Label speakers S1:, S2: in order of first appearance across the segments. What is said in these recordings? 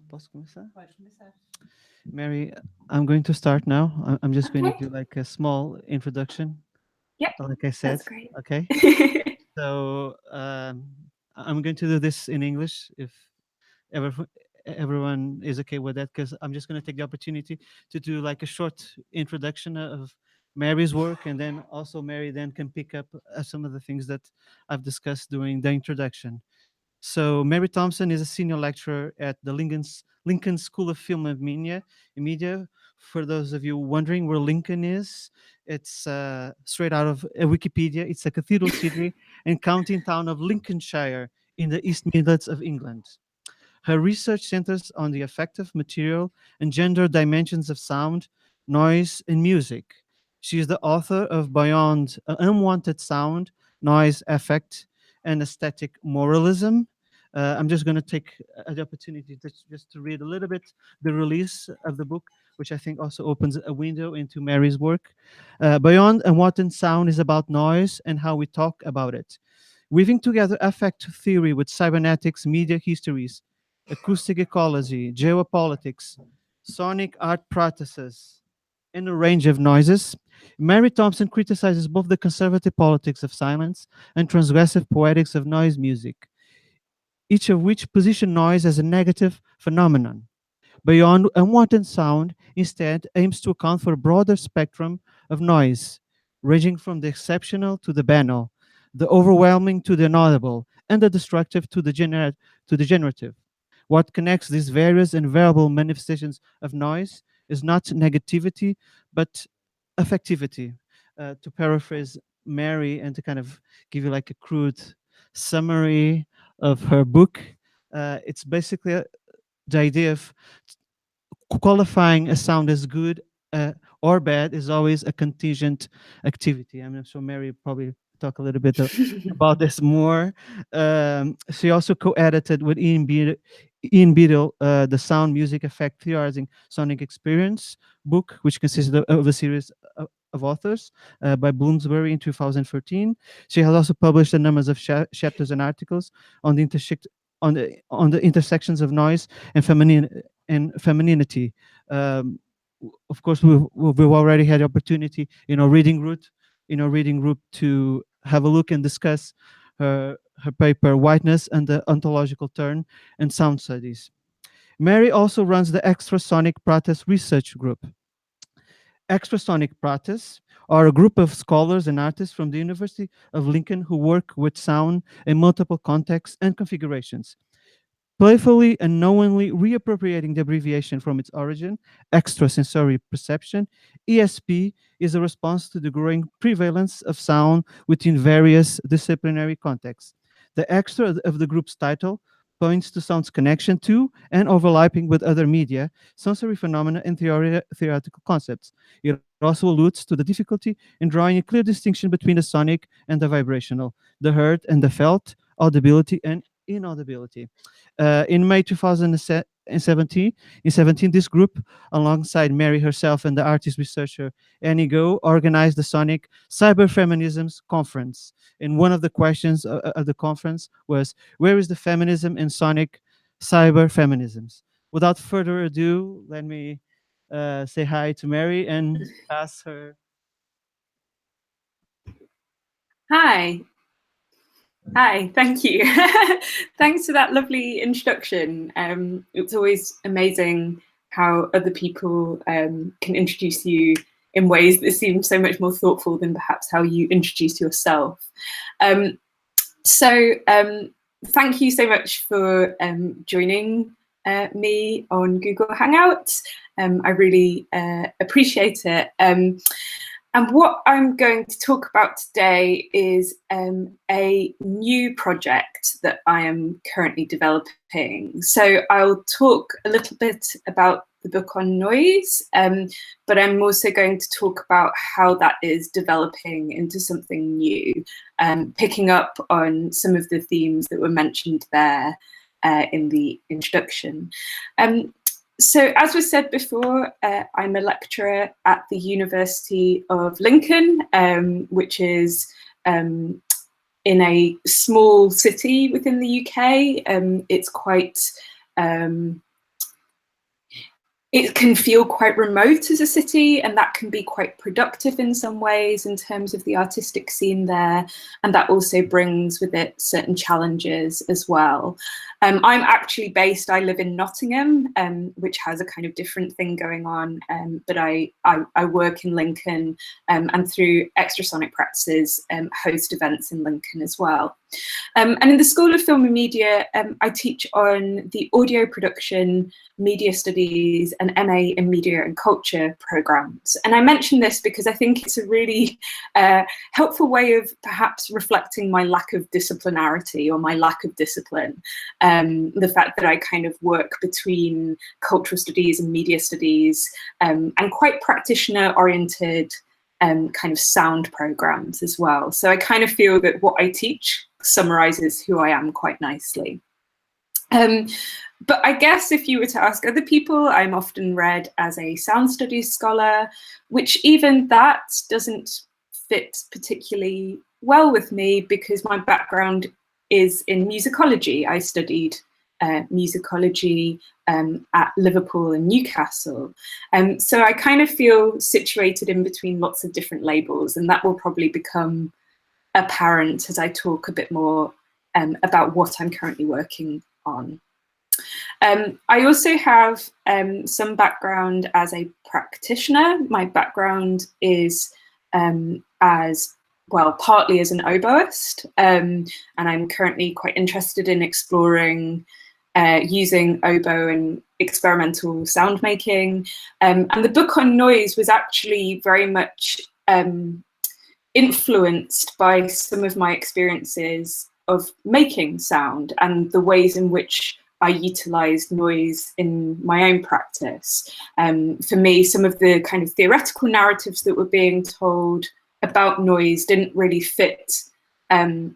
S1: Posso começar? Pode começar. Mary, I'm going to start now. I'm just going to do like a small introduction.
S2: Yeah,
S1: like I said.
S2: that's great.
S1: Okay. So I'm going to do this in English if everyone is okay with that, because I'm just going to take the opportunity to do like a short introduction of Mary's work, and then also Mary then can pick up some of the things that I've discussed during the introduction. So Mary Thompson is a senior lecturer at the Lincoln School of Film and Media. For those of you wondering where Lincoln is, it's straight out of Wikipedia. It's a cathedral city and county town of Lincolnshire in the East Midlands of England. Her research centers on the affective, material, and gender dimensions of sound, noise, and music. She is the author of Beyond Unwanted Sound, Noise, Affect, and Aesthetic Moralism. I'm just going to take the opportunity just to read a little bit the release of the book, which I think also opens a window into Mary's work. Beyond Unwanted Sound is about noise and how we talk about it, weaving together affect theory with cybernetics, media histories, acoustic ecology, geopolitics, sonic art practices, and a range of noises. Mary Thompson criticizes both the conservative politics of silence and transgressive poetics of noise music, each of which position noise as a negative phenomenon. Beyond Unwanted Sound instead aims to account for a broader spectrum of noise, ranging from the exceptional to the banal, the overwhelming to the inaudible, and the destructive to the generative. What connects these various and variable manifestations of noise is not negativity, but affectivity. To paraphrase Mary and to kind of give you like a crude summary of her book, it's basically the idea of qualifying a sound as good or bad is always a contingent activity. I'm sure Mary probably talk a little bit about this more. She also co-edited with Ian Beadle the Sound Music Effect Theorizing Sonic Experience book, which consisted of a series of authors by Bloomsbury in 2013. She has also published a number of chapters and articles on the intersections of noise and femininity. Of course, we've already had the opportunity in our reading group to have a look and discuss her paper Whiteness and the Ontological Turn and Sound Studies. Mary also runs the Extrasonic Practice Research Group. Extrasonic Practice are a group of scholars and artists from the University of Lincoln who work with sound in multiple contexts and configurations, playfully and knowingly reappropriating the abbreviation from its origin, extrasensory perception. ESP is a response to the growing prevalence of sound within various disciplinary contexts. The extra of the group's title points to sound's connection to and overlapping with other media, sensory phenomena, and theoretical concepts. It also alludes to the difficulty in drawing a clear distinction between the sonic and the vibrational, the heard and the felt, audibility and inaudibility. In May 2017, this group, alongside Mary herself and the artist researcher Annie Go, organized the Sonic Cyberfeminisms Conference. And one of the questions of the conference was, where is the feminism in Sonic Cyberfeminisms? Without further ado, let me say hi to Mary and pass her.
S2: Hi, thank you. Thanks for that lovely introduction. It's always amazing how other people can introduce you in ways that seem so much more thoughtful than perhaps how you introduce yourself. So thank you so much for joining me on Google Hangouts. I really appreciate it. And what I'm going to talk about today is a new project that I am currently developing. So I'll talk a little bit about the book on noise, but I'm also going to talk about how that is developing into something new, picking up on some of the themes that were mentioned there in the introduction. So as was said before, I'm a lecturer at the University of Lincoln, which is in a small city within the UK. It's quite it can feel quite remote as a city, and that can be quite productive in some ways in terms of the artistic scene there. And that also brings with it certain challenges as well. I'm actually based, I live in Nottingham, which has a kind of different thing going on, but I work in Lincoln, and through Extrasonic Practices host events in Lincoln as well. And in the School of Film and Media, I teach on the audio production, media studies, and MA in media and culture programs. And I mention this because I think it's a really helpful way of perhaps reflecting my lack of disciplinarity or my lack of discipline. The fact that I kind of work between cultural studies and media studies, and quite practitioner oriented kind of sound programs as well. So I kind of feel that what I teach summarizes who I am quite nicely. But I guess if you were to ask other people, I'm often read as a sound studies scholar, which even that doesn't fit particularly well with me because my background is in musicology. I studied musicology at Liverpool and Newcastle. So I kind of feel situated in between lots of different labels, and that will probably become apparent as I talk a bit more about what I'm currently working on. I also have some background as a practitioner. My background is as well, partly as an oboist, and I'm currently quite interested in exploring using oboe and experimental sound making. And the book on noise was actually very much influenced by some of my experiences of making sound and the ways in which I utilised noise in my own practice. For me, some of the kind of theoretical narratives that were being told about noise didn't really fit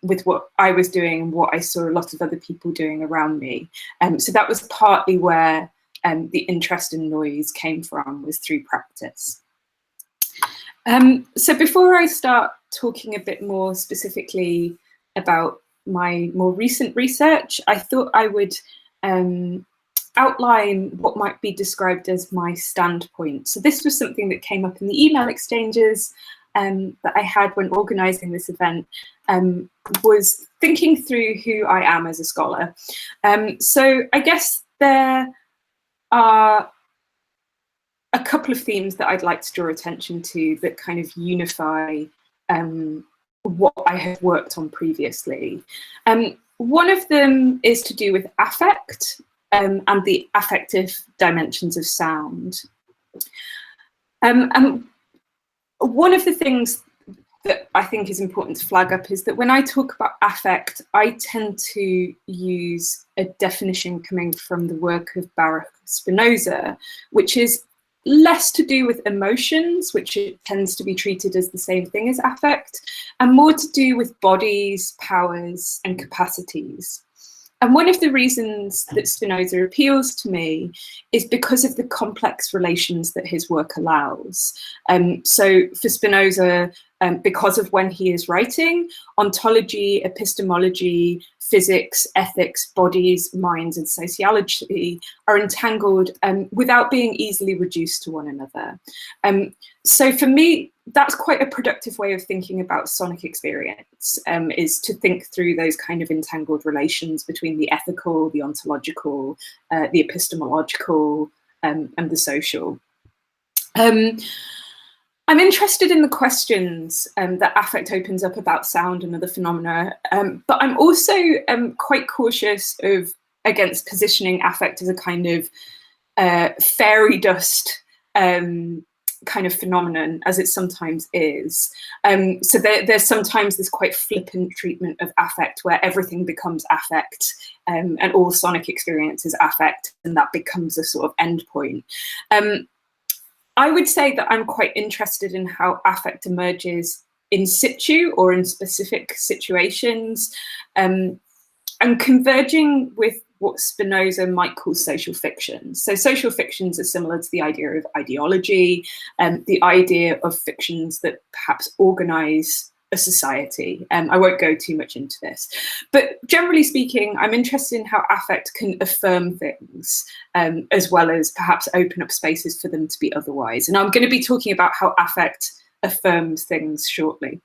S2: with what I was doing and what I saw a lot of other people doing around me. So that was partly where the interest in noise came from, was through practice. So before I start talking a bit more specifically about my more recent research, I thought I would outline what might be described as my standpoint. So this was something that came up in the email exchanges that I had when organising this event, was thinking through who I am as a scholar. So I guess there are a couple of themes that I'd like to draw attention to that kind of unify what I have worked on previously. One of them is to do with affect and the affective dimensions of sound. And one of the things that I think is important to flag up is that when I talk about affect, I tend to use a definition coming from the work of Baruch Spinoza, which is less to do with emotions, which it tends to be treated as the same thing as affect, and more to do with bodies, powers, and capacities. And one of the reasons that Spinoza appeals to me is because of the complex relations that his work allows. So for Spinoza, because of when he is writing, ontology, epistemology, physics, ethics, bodies, minds, and sociology are entangled without being easily reduced to one another. So for me, that's quite a productive way of thinking about sonic experience, is to think through those kind of entangled relations between the ethical, the ontological, the epistemological, and the social. I'm interested in the questions that affect opens up about sound and other phenomena, but I'm also quite cautious against positioning affect as a kind of fairy dust kind of phenomenon, as it sometimes is. So there's sometimes this quite flippant treatment of affect where everything becomes affect, and all sonic experience is affect, and that becomes a sort of endpoint. I would say that I'm quite interested in how affect emerges in situ or in specific situations, and converging with what Spinoza might call social fictions. So social fictions are similar to the idea of ideology, the idea of fictions that perhaps organize a society. I won't go too much into this, but generally speaking, I'm interested in how affect can affirm things, as well as perhaps open up spaces for them to be otherwise. And I'm going to be talking about how affect affirms things shortly.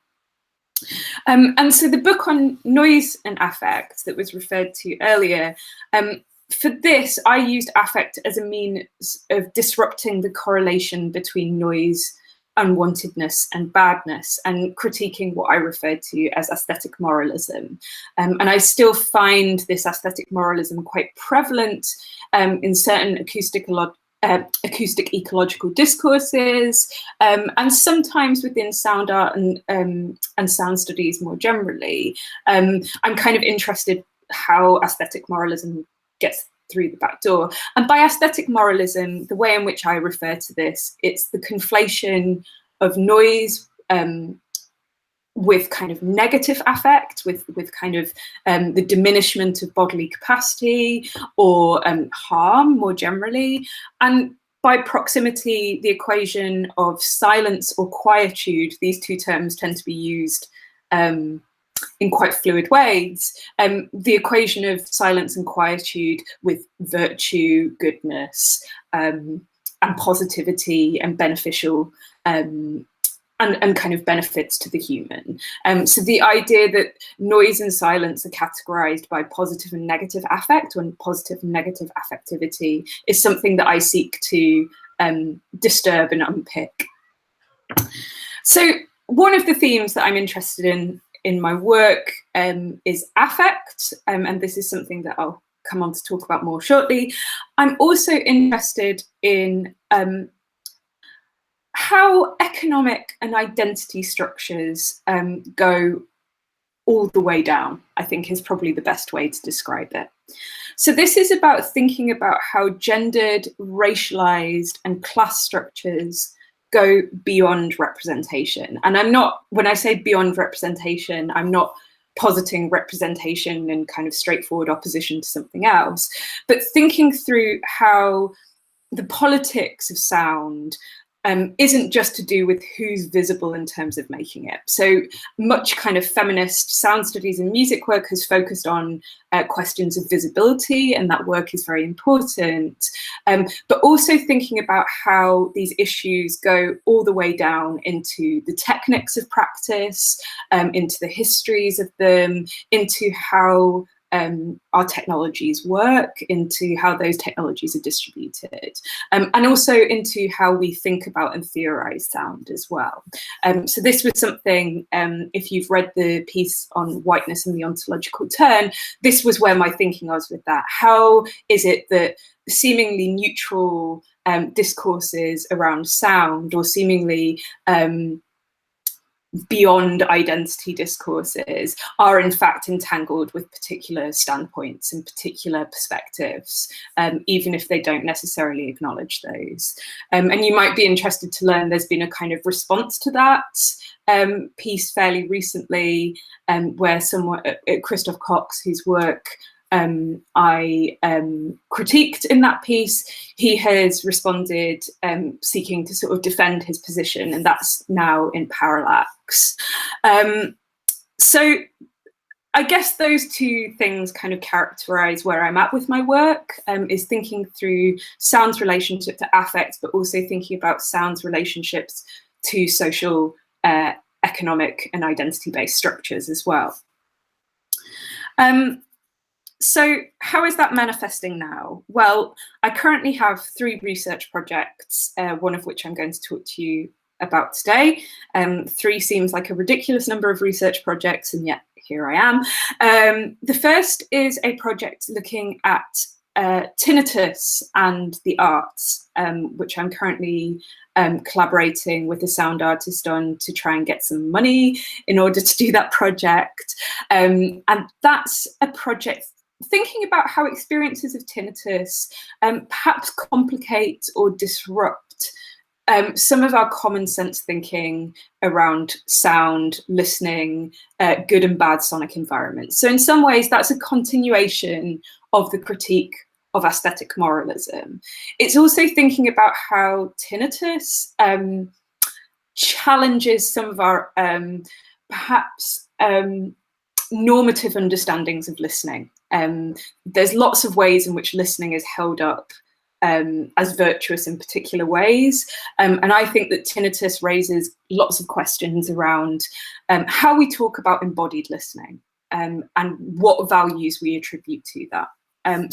S2: And so the book on noise and affect that was referred to earlier, for this, I used affect as a means of disrupting the correlation between noise, unwantedness and badness, and critiquing what I referred to as aesthetic moralism. And I still find this aesthetic moralism quite prevalent in certain acoustic ecological discourses, and sometimes within sound art and sound studies more generally. I'm kind of interested how aesthetic moralism gets through the back door. And by aesthetic moralism, the way in which I refer to this, it's the conflation of noise with kind of negative affect, with kind of the diminishment of bodily capacity or harm more generally. And by proximity, the equation of silence or quietude, these two terms tend to be used in quite fluid ways. The equation of silence and quietude with virtue, goodness, and positivity and beneficial and kind of benefits to the human. So the idea that noise and silence are categorized by positive and negative affect, or positive and negative affectivity, is something that I seek to disturb and unpick. So one of the themes that I'm interested in my work is affect, and this is something that I'll come on to talk about more shortly. I'm also interested in how economic and identity structures go all the way down, I think is probably the best way to describe it. So this is about thinking about how gendered, racialized, and class structures go beyond representation. And I'm not, when I say beyond representation, I'm not positing representation in kind of straightforward opposition to something else, but thinking through how the politics of sound isn't just to do with who's visible in terms of making it. So much kind of feminist sound studies and music work has focused on questions of visibility, and that work is very important. But also thinking about how these issues go all the way down into the techniques of practice, into the histories of them, into how our technologies work, into how those technologies are distributed, and also into how we think about and theorize sound as well. So this was something, if you've read the piece on whiteness and the ontological turn, this was where my thinking was with that. How is it that seemingly neutral discourses around sound, or seemingly beyond identity discourses, are in fact entangled with particular standpoints and particular perspectives, even if they don't necessarily acknowledge those. And you might be interested to learn there's been a kind of response to that piece fairly recently, where someone, Christoph Cox, whose work I critiqued in that piece, he has responded seeking to sort of defend his position, and that's now in Parallax. So I guess those two things kind of characterize where I'm at with my work, is thinking through sound's relationship to affect, but also thinking about sound's relationships to social, economic and identity-based structures as well. So how is that manifesting now? Well, I currently have 3 research projects, one of which I'm going to talk to you about today. 3 seems like a ridiculous number of research projects, and yet here I am. The first is a project looking at tinnitus and the arts, which I'm currently collaborating with a sound artist on to try and get some money in order to do that project. And that's a project thinking about how experiences of tinnitus perhaps complicate or disrupt some of our common sense thinking around sound, listening, good and bad sonic environments. So in some ways, that's a continuation of the critique of aesthetic moralism. It's also thinking about how tinnitus challenges some of our perhaps normative understandings of listening. There's lots of ways in which listening is held up as virtuous in particular ways. And I think that tinnitus raises lots of questions around how we talk about embodied listening and what values we attribute to that.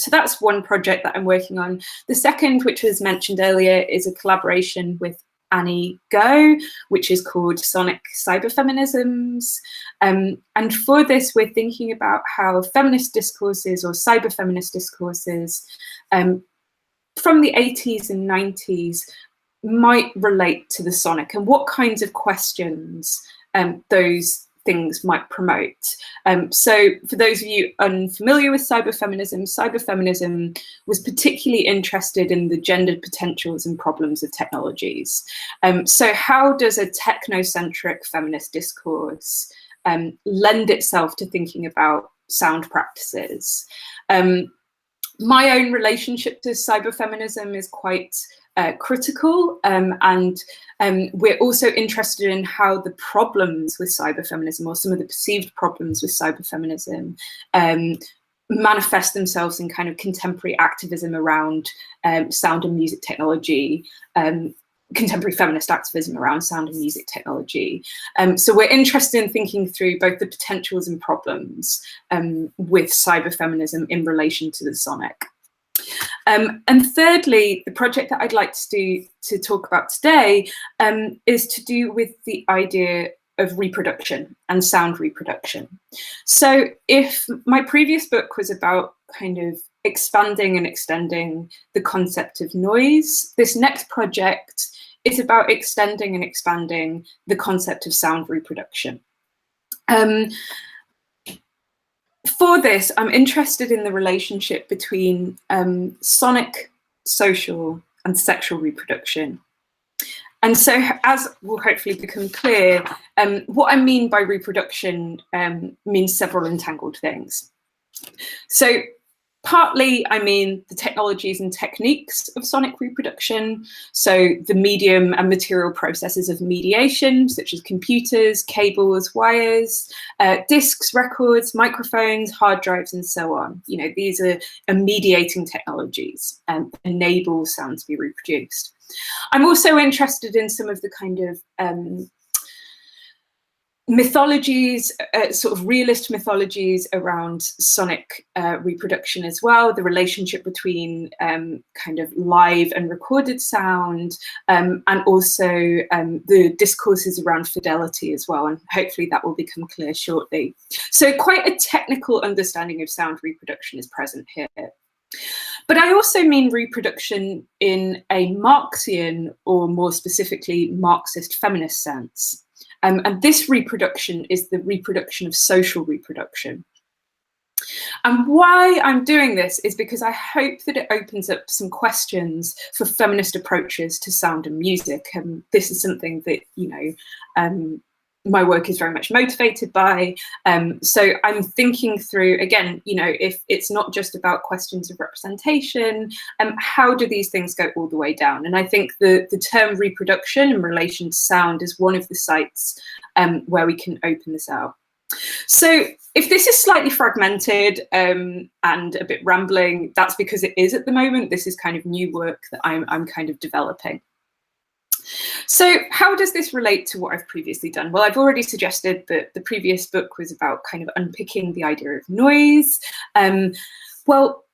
S2: So that's one project that I'm working on. The second, which was mentioned earlier, is a collaboration with Annie Go, which is called Sonic Cyberfeminisms. And for this, we're thinking about how feminist discourses or cyberfeminist discourses from the 80s and 90s might relate to the sonic and what kinds of questions those things might promote. So for those of you unfamiliar with cyberfeminism, cyberfeminism was particularly interested in the gendered potentials and problems of technologies. So how does a technocentric feminist discourse lend itself to thinking about sound practices? My own relationship to cyberfeminism is quite critical, and we're also interested in how the problems with cyberfeminism, or some of the perceived problems with cyberfeminism, manifest themselves in kind of contemporary activism around sound and music technology, contemporary feminist activism around sound and music technology. So we're interested in thinking through both the potentials and problems with cyberfeminism in relation to the sonic. And thirdly, the project that I'd like to talk about today is to do with the idea of reproduction and sound reproduction. So if my previous book was about kind of expanding and extending the concept of noise, this next project is about extending and expanding the concept of sound reproduction. For this, I'm interested in the relationship between sonic, social, and sexual reproduction. And so, as will hopefully become clear, what I mean by reproduction means several entangled things. So partly, I mean the technologies and techniques of sonic reproduction, so the medium and material processes of mediation, such as computers, cables, wires, discs, records, microphones, hard drives, and so on. You know, these are mediating technologies and enable sound to be reproduced. I'm also interested in some of the kind of mythologies, sort of realist mythologies around sonic reproduction as well, the relationship between kind of live and recorded sound, and also the discourses around fidelity as well, and hopefully that will become clear shortly. So quite a technical understanding of sound reproduction is present here. But I also mean reproduction in a Marxian, or more specifically Marxist feminist sense. And this reproduction is the reproduction of social reproduction. And why I'm doing this is because I hope that it opens up some questions for feminist approaches to sound and music. And this is something that, you know, my work is very much motivated by. So I'm thinking through, again, you know, if it's not just about questions of representation, how do these things go all the way down? And I think the term reproduction in relation to sound is one of the sites where we can open this out. So if this is slightly fragmented and a bit rambling, that's because it is at the moment. This is kind of new work that I'm kind of developing. So how does this relate to what I've previously done? Well, I've already suggested that the previous book was about kind of unpicking the idea of noise. Well,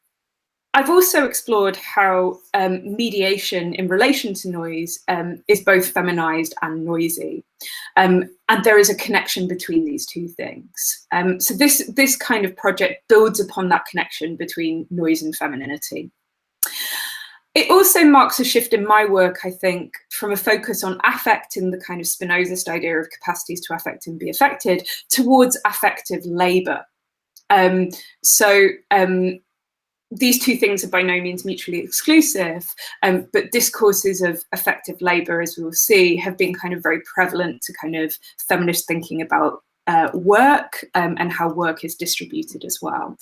S2: I've also explored how mediation in relation to noise is both feminized and noisy. And there is a connection between these two things. So this kind of project builds upon that connection between noise and femininity. It also marks a shift in my work, I think, from a focus on affect in the kind of Spinozist idea of capacities to affect and be affected towards affective labor. these two things are by no means mutually exclusive, but discourses of effective labour, as we will see, have been kind of very prevalent to kind of feminist thinking about work and how work is distributed as well.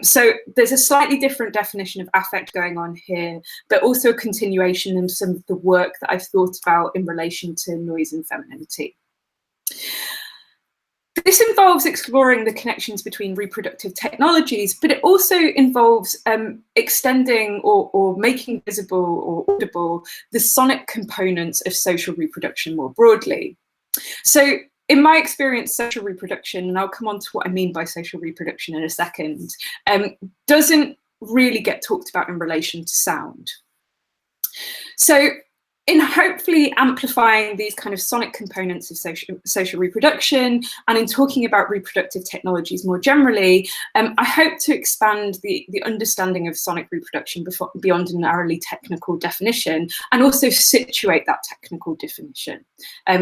S2: So there's a slightly different definition of affect going on here, but also a continuation in some of the work that I've thought about in relation to noise and femininity. This involves exploring the connections between reproductive technologies, but it also involves extending or making visible or audible the sonic components of social reproduction more broadly. So in my experience, social reproduction, and I'll come on to what I mean by social reproduction in a second, doesn't really get talked about in relation to sound. So in hopefully amplifying these kind of sonic components of social reproduction, and in talking about reproductive technologies more generally, I hope to expand the understanding of sonic reproduction beyond a narrowly technical definition, and also situate that technical definition.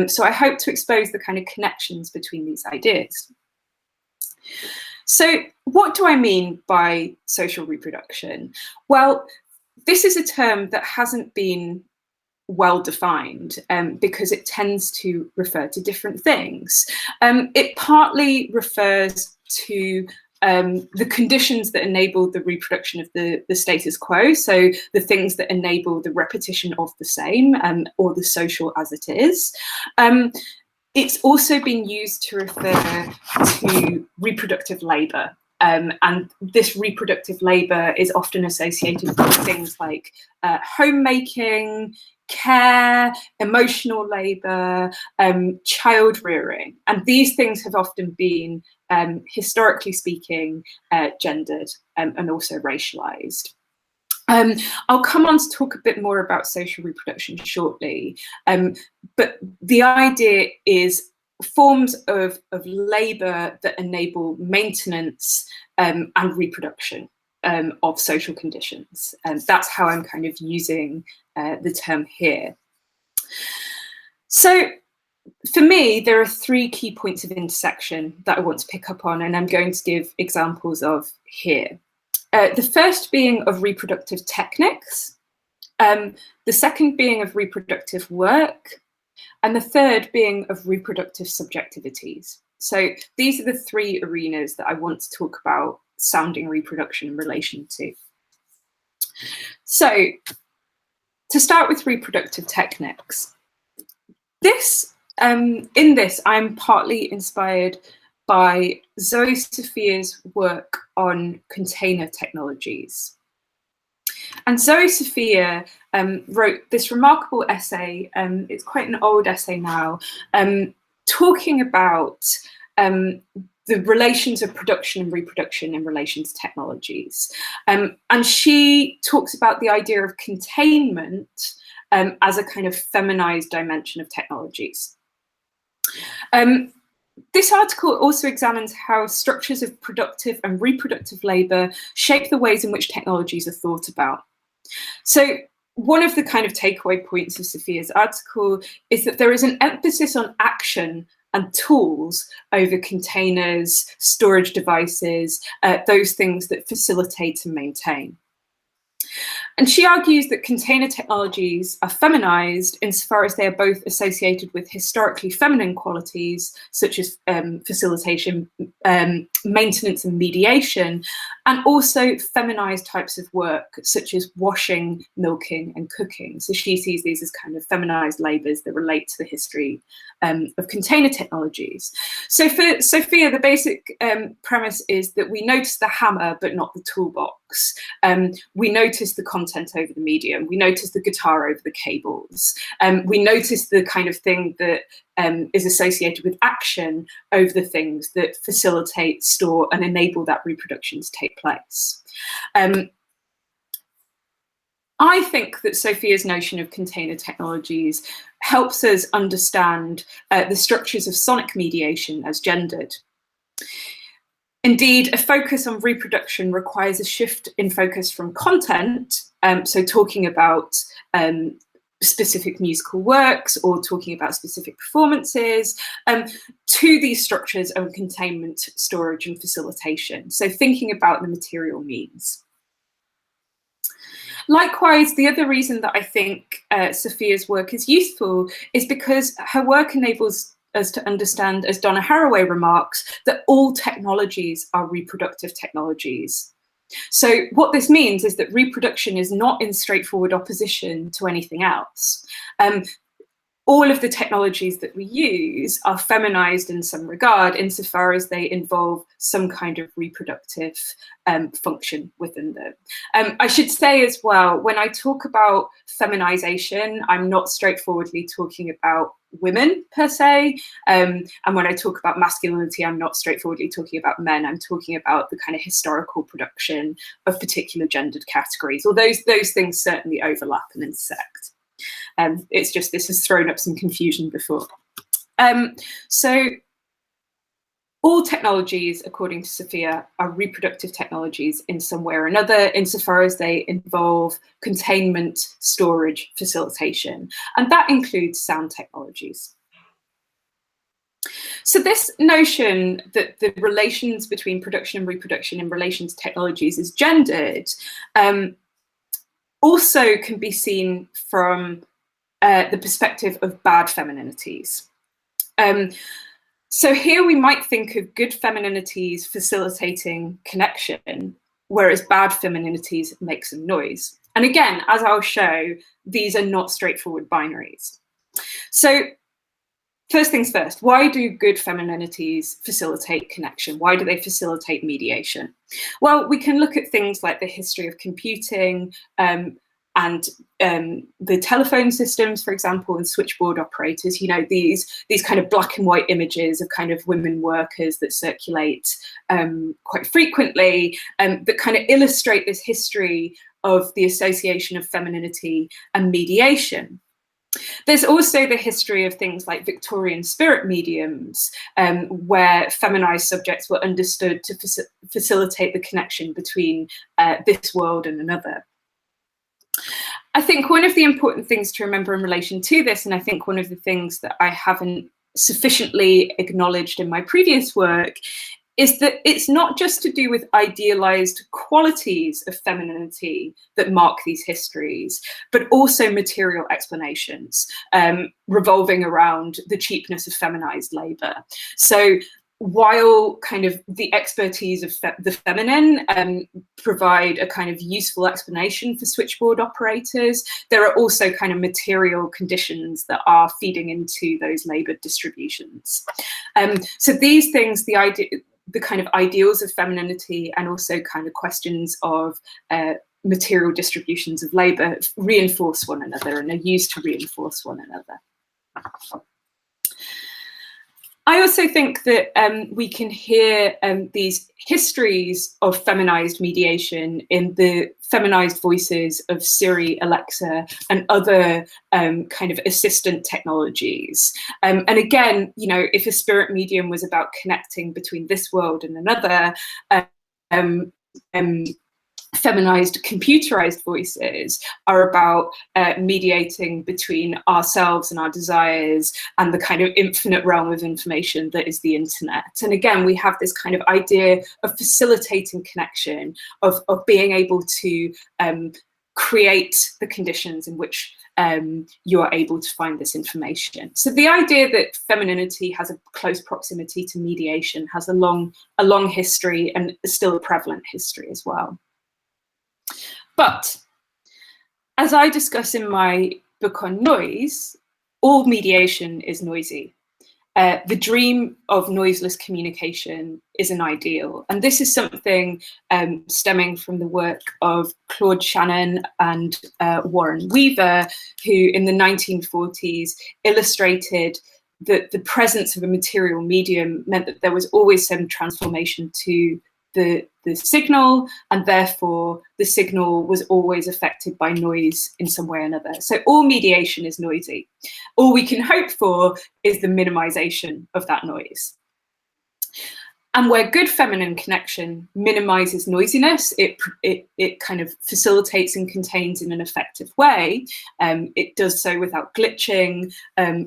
S2: So I hope to expose the kind of connections between these ideas. So what do I mean by social reproduction? Well, this is a term that hasn't been well defined because it tends to refer to different things. It partly refers to the conditions that enable the reproduction of the status quo, so the things that enable the repetition of the same, or the social as it is. It's also been used to refer to reproductive labour. And this reproductive labour is often associated with things like homemaking, care, emotional labour, child rearing. And these things have often been, historically speaking, gendered and also racialised. I'll come on to talk a bit more about social reproduction shortly, but the idea is forms of labour that enable maintenance and reproduction of social conditions. And that's how I'm kind of using the term here. So for me, there are three key points of intersection that I want to pick up on, and I'm going to give examples of here. The first being of reproductive techniques, the second being of reproductive work, and the third being of reproductive subjectivities. So these are the three arenas that I want to talk about sounding reproduction in relation to. So to start with reproductive techniques, in this I'm partly inspired by Zoe Sophia's work on container technologies. And Zoe Sophia wrote this remarkable essay, it's quite an old essay now, talking about the relations of production and reproduction in relation to technologies. And she talks about the idea of containment as a kind of feminized dimension of technologies. This article also examines how structures of productive and reproductive labour shape the ways in which technologies are thought about. So one of the kind of takeaway points of Sophia's article is that there is an emphasis on action and tools over containers, storage devices, those things that facilitate and maintain. And she argues that container technologies are feminized insofar as they are both associated with historically feminine qualities, such as facilitation, maintenance and mediation, and also feminized types of work, such as washing, milking and cooking. So she sees these as kind of feminized labours that relate to the history of container technologies. So for Sophia, the basic premise is that we notice the hammer, but not the toolbox. We notice the content over the medium. We notice the guitar over the cables. We notice the kind of thing that is associated with action over the things that facilitate, store, and enable that reproduction to take place. I think that Sophia's notion of container technologies helps us understand the structures of sonic mediation as gendered. Indeed, a focus on reproduction requires a shift in focus from content, so talking about specific musical works or talking about specific performances, to these structures of containment, storage and facilitation. So thinking about the material means. Likewise, the other reason that I think Sophia's work is useful is because her work enables us to understand, as Donna Haraway remarks, that all technologies are reproductive technologies. So what this means is that reproduction is not in straightforward opposition to anything else. All of the technologies that we use are feminized in some regard, insofar as they involve some kind of reproductive function within them. I should say as well, when I talk about feminization, I'm not straightforwardly talking about women per se. And when I talk about masculinity, I'm not straightforwardly talking about men. I'm talking about the kind of historical production of particular gendered categories, although those things certainly overlap and intersect. It's just this has thrown up some confusion before. So all technologies, according to Sophia, are reproductive technologies in some way or another, insofar as they involve containment, storage, facilitation, and that includes sound technologies. So this notion that the relations between production and reproduction in relation to technologies is gendered also can be seen from the perspective of bad femininities. So here we might think of good femininities facilitating connection, whereas bad femininities make some noise. And again, as I'll show, these are not straightforward binaries. So first things first, why do good femininities facilitate connection? Why do they facilitate mediation? Well, we can look at things like the history of computing, and the telephone systems, for example, and switchboard operators, you know, these kind of black and white images of kind of women workers that circulate quite frequently, that kind of illustrate this history of the association of femininity and mediation. There's also the history of things like Victorian spirit mediums, where feminized subjects were understood to facilitate the connection between this world and another. I think one of the important things to remember in relation to this, and I think one of the things that I haven't sufficiently acknowledged in my previous work, is that it's not just to do with idealized qualities of femininity that mark these histories, but also material explanations revolving around the cheapness of feminized labor. So while kind of the expertise of the feminine provide a kind of useful explanation for switchboard operators, there are also kind of material conditions that are feeding into those labor distributions. So these things, the kind of ideals of femininity and also kind of questions of material distributions of labor reinforce one another and are used to reinforce one another. I also think that we can hear these histories of feminized mediation in the feminized voices of Siri, Alexa, and other kind of assistant technologies. And again, you know, if a spirit medium was about connecting between this world and another, feminized computerized voices are about mediating between ourselves and our desires and the kind of infinite realm of information that is the internet. And again, we have this kind of idea of facilitating connection, of being able to create the conditions in which you are able to find this information. So the idea that femininity has a close proximity to mediation has a long history and still a prevalent history as well. But as I discuss in my book on noise, all mediation is noisy. The dream of noiseless communication is an ideal. And this is something stemming from the work of Claude Shannon and Warren Weaver, who in the 1940s illustrated that the presence of a material medium meant that there was always some transformation to the signal, and therefore the signal was always affected by noise in some way or another. So all mediation is noisy. All we can hope for is the minimization of that noise. And where good feminine connection minimizes noisiness, it kind of facilitates and contains in an effective way. It does so without glitching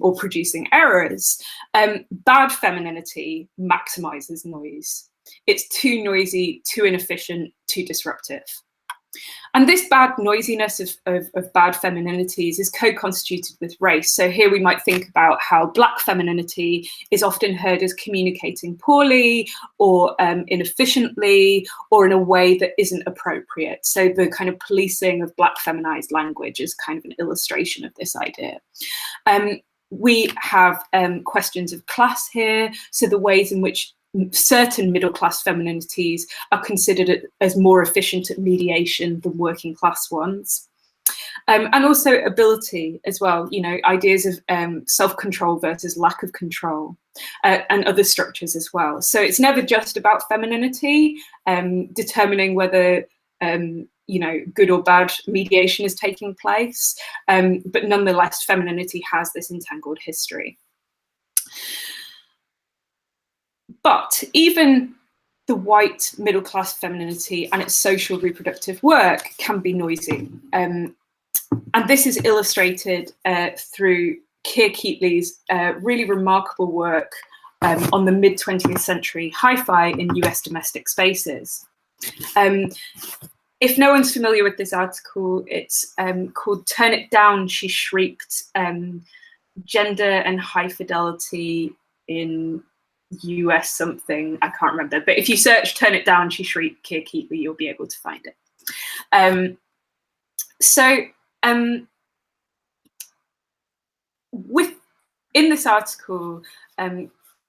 S2: or producing errors. Bad femininity maximizes noise. It's too noisy, too inefficient, too disruptive. And this bad noisiness of bad femininities is co-constituted with race. So here we might think about how Black femininity is often heard as communicating poorly or inefficiently or in a way that isn't appropriate. So the kind of policing of Black feminized language is kind of an illustration of this idea. We have questions of class here. So the ways in which certain middle-class femininities are considered as more efficient at mediation than working class ones. And also ability as well, you know, ideas of self-control versus lack of control and other structures as well. So it's never just about femininity, determining whether, you know, good or bad mediation is taking place, but nonetheless, femininity has this entangled history. But even the white middle-class femininity and its social reproductive work can be noisy. And this is illustrated through Keir Keatley's really remarkable work on the mid-20th century hi-fi in US domestic spaces. If no one's familiar with this article, it's called Turn It Down, She Shrieked, Gender and High Fidelity in US something, I can't remember, but if you search Turn It Down, She Shrieked, Keir Keatley, you'll be able to find it. In this article,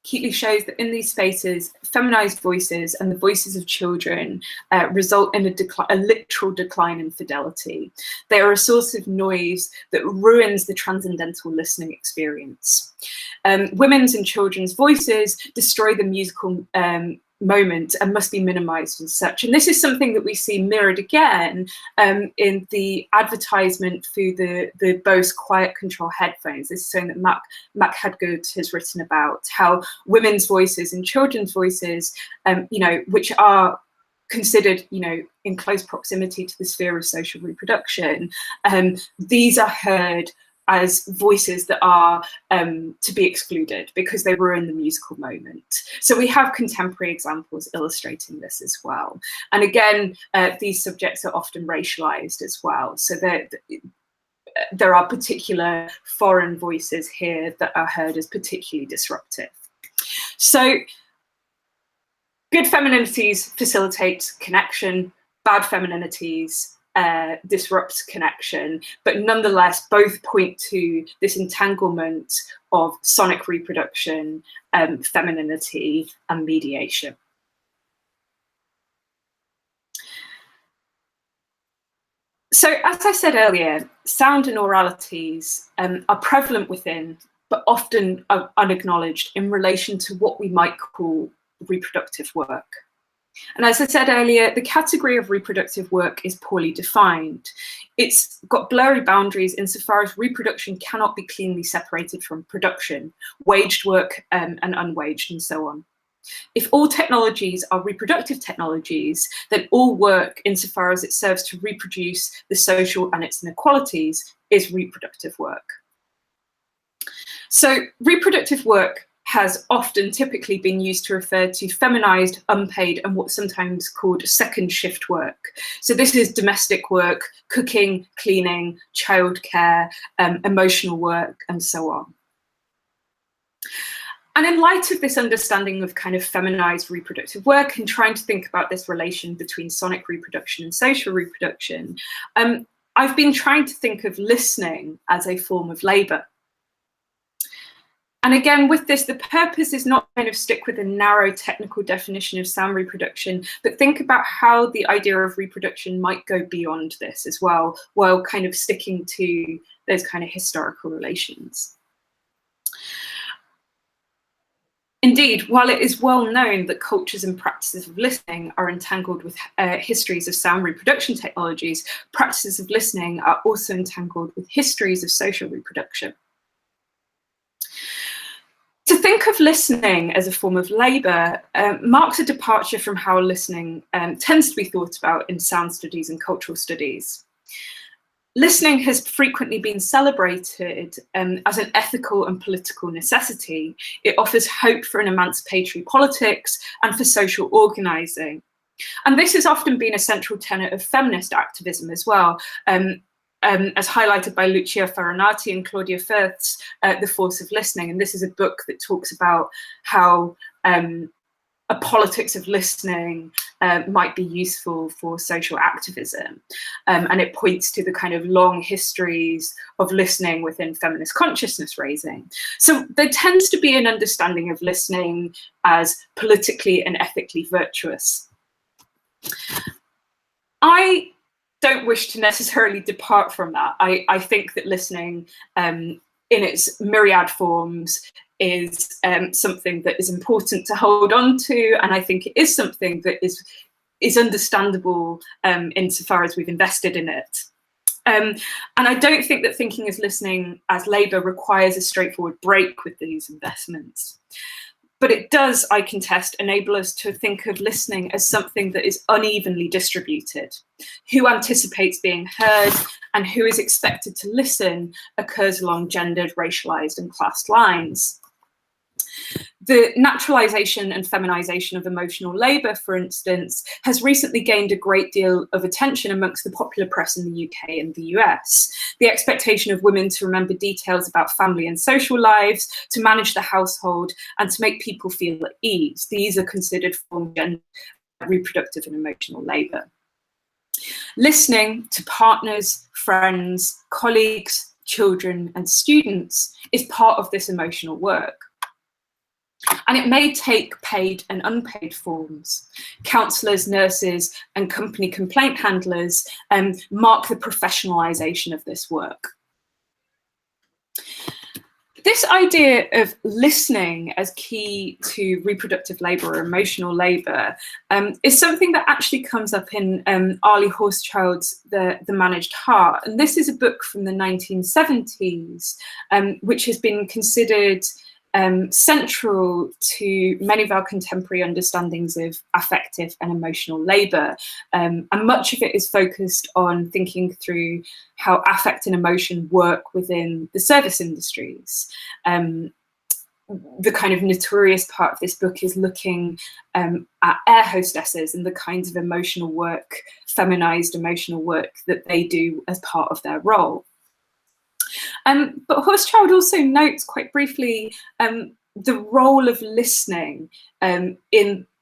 S2: Keatley shows that in these spaces, feminized voices and the voices of children result in a literal decline in fidelity. They are a source of noise that ruins the transcendental listening experience. Women's and children's voices destroy the musical moment and must be minimized and such. And this is something that we see mirrored again in the advertisement for the Bose Quiet Control headphones. This is something that Mac Hedgood has written about, how women's voices and children's voices, you know, which are considered, you know, in close proximity to the sphere of social reproduction, these are heard as voices that are to be excluded because they ruin the musical moment. So we have contemporary examples illustrating this as well. And again, these subjects are often racialized as well. So there are particular foreign voices here that are heard as particularly disruptive. So good femininities facilitate connection, bad femininities disrupts connection, but nonetheless both point to this entanglement of sonic reproduction, femininity and mediation. So as I said earlier, sound and oralities are prevalent within, but often are unacknowledged in relation to what we might call reproductive work. And as I said earlier, the category of reproductive work is poorly defined. It's got blurry boundaries insofar as reproduction cannot be cleanly separated from production, waged work and unwaged and so on. If all technologies are reproductive technologies, then all work insofar as it serves to reproduce the social and its inequalities is reproductive work. So reproductive work has often typically been used to refer to feminized, unpaid, and what's sometimes called second shift work. So this is domestic work, cooking, cleaning, childcare, emotional work, and so on. And in light of this understanding of kind of feminized reproductive work and trying to think about this relation between sonic reproduction and social reproduction, I've been trying to think of listening as a form of labor. And again, with this, the purpose is not kind of stick with a narrow technical definition of sound reproduction, but think about how the idea of reproduction might go beyond this as well, while kind of sticking to those kind of historical relations. Indeed, while it is well known that cultures and practices of listening are entangled with histories of sound reproduction technologies, practices of listening are also entangled with histories of social reproduction. To think of listening as a form of labour marks a departure from how listening tends to be thought about in sound studies and cultural studies. Listening has frequently been celebrated as an ethical and political necessity. It offers hope for an emancipatory politics and for social organising. And this has often been a central tenet of feminist activism as well, as highlighted by Lucia Farinati and Claudia Firth's The Force of Listening. And this is a book that talks about how a politics of listening might be useful for social activism. And it points to the kind of long histories of listening within feminist consciousness raising. So there tends to be an understanding of listening as politically and ethically virtuous. I don't wish to necessarily depart from that. I think that listening in its myriad forms is something that is important to hold on to, and I think it is something that is understandable insofar as we've invested in it. And I don't think that thinking as listening as labour requires a straightforward break with these investments. But it does, I contest, enable us to think of listening as something that is unevenly distributed. Who anticipates being heard and who is expected to listen occurs along gendered, racialized, and classed lines. The naturalization and feminization of emotional labour, for instance, has recently gained a great deal of attention amongst the popular press in the UK and the US. The expectation of women to remember details about family and social lives, to manage the household, and to make people feel at ease. These are considered form gender, reproductive and emotional labour. Listening to partners, friends, colleagues, children, and students is part of this emotional work. And it may take paid and unpaid forms. Counsellors, nurses, and company complaint handlers mark the professionalisation of this work. This idea of listening as key to reproductive labour or emotional labour is something that actually comes up in Arlie Horschild's The Managed Heart. And this is a book from the 1970s, which has been considered central to many of our contemporary understandings of affective and emotional labour. And much of it is focused on thinking through how affect and emotion work within the service industries. The kind of notorious part of this book is looking at air hostesses and the kinds of emotional work, feminised emotional work that they do as part of their role. But Horschild also notes quite briefly the role of listening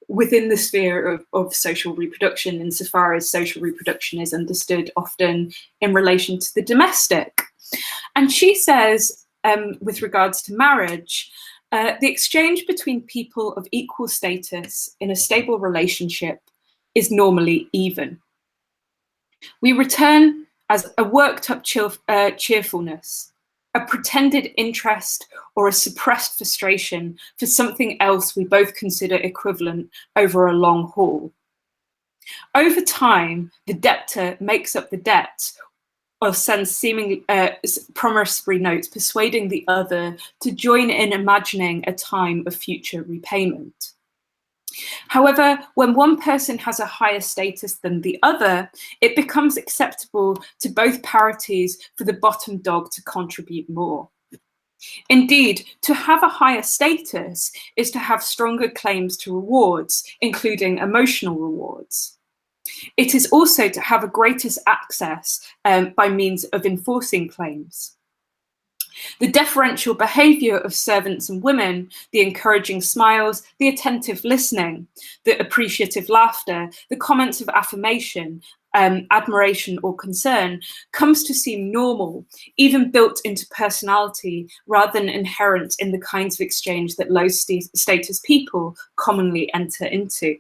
S2: within the sphere of social reproduction, insofar as social reproduction is understood often in relation to the domestic. And she says, with regards to marriage, the exchange between people of equal status in a stable relationship is normally even. We return as a worked-up cheerfulness, a pretended interest, or a suppressed frustration for something else we both consider equivalent over a long haul. Over time, the debtor makes up the debt or sends seemingly promissory notes persuading the other to join in imagining a time of future repayment. However, when one person has a higher status than the other, it becomes acceptable to both parties for the bottom dog to contribute more. Indeed, to have a higher status is to have stronger claims to rewards, including emotional rewards. It is also to have a greater access by means of enforcing claims. The deferential behaviour of servants and women, the encouraging smiles, the attentive listening, the appreciative laughter, the comments of affirmation, admiration or concern comes to seem normal, even built into personality rather than inherent in the kinds of exchange that low status people commonly enter into.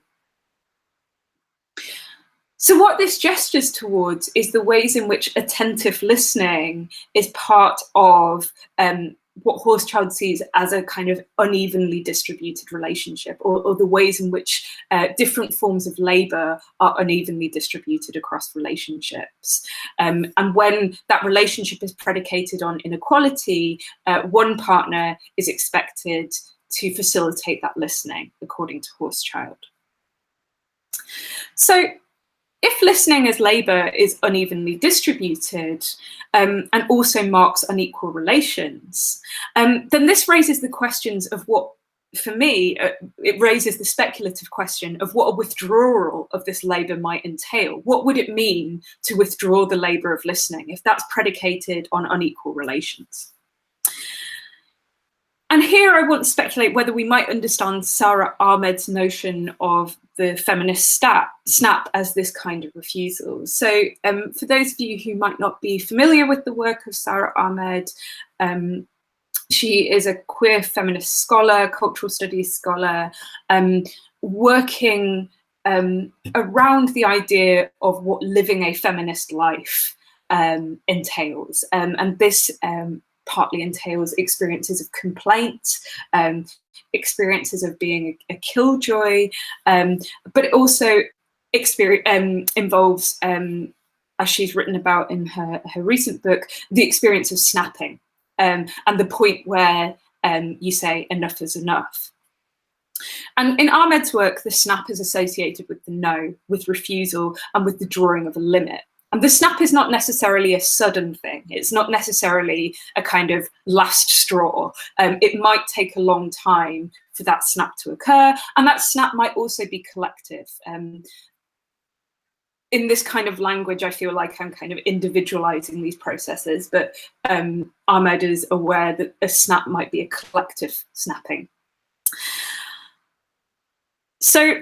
S2: So what this gestures towards is the ways in which attentive listening is part of what Horschild sees as a kind of unevenly distributed relationship, or the ways in which different forms of labour are unevenly distributed across relationships. And when that relationship is predicated on inequality, one partner is expected to facilitate that listening, according to Horschild. So, if listening as labour is unevenly distributed and also marks unequal relations, then this raises the questions of what for me, it raises the speculative question of what a withdrawal of this labour might entail. What would it mean to withdraw the labour of listening if that's predicated on unequal relations? And here I want to speculate whether we might understand Sara Ahmed's notion of the feminist snap as this kind of refusal. So for those of you who might not be familiar with the work of Sara Ahmed, she is a queer feminist scholar, cultural studies scholar, working around the idea of what living a feminist life entails. And this partly entails experiences of complaint, experiences of being a killjoy, but it also involves, as she's written about in her recent book, the experience of snapping, and the point where you say enough is enough. And in Ahmed's work, the snap is associated with the no, with refusal, and with the drawing of a limit. And the snap is not necessarily a sudden thing. It's not necessarily a kind of last straw. It might take a long time for that snap to occur, and that snap might also be collective. In this kind of language, I feel like I'm kind of individualizing these processes, but Ahmed is aware that a snap might be a collective snapping. So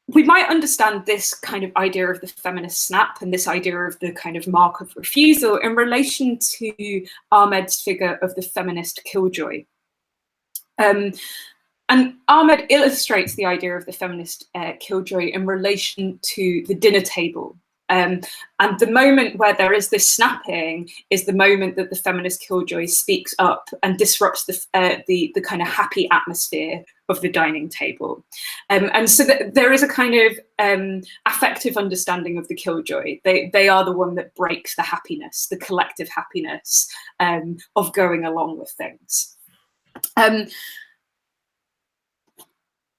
S2: we might understand this kind of idea of the feminist snap and this idea of the kind of mark of refusal in relation to Ahmed's figure of the feminist killjoy. And Ahmed illustrates the idea of the feminist killjoy in relation to the dinner table. And the moment where there is this snapping is the moment that the feminist killjoy speaks up and disrupts the kind of happy atmosphere of the dining table. And so there is a kind of affective understanding of the killjoy. They are the one that breaks the happiness, the collective happiness of going along with things. And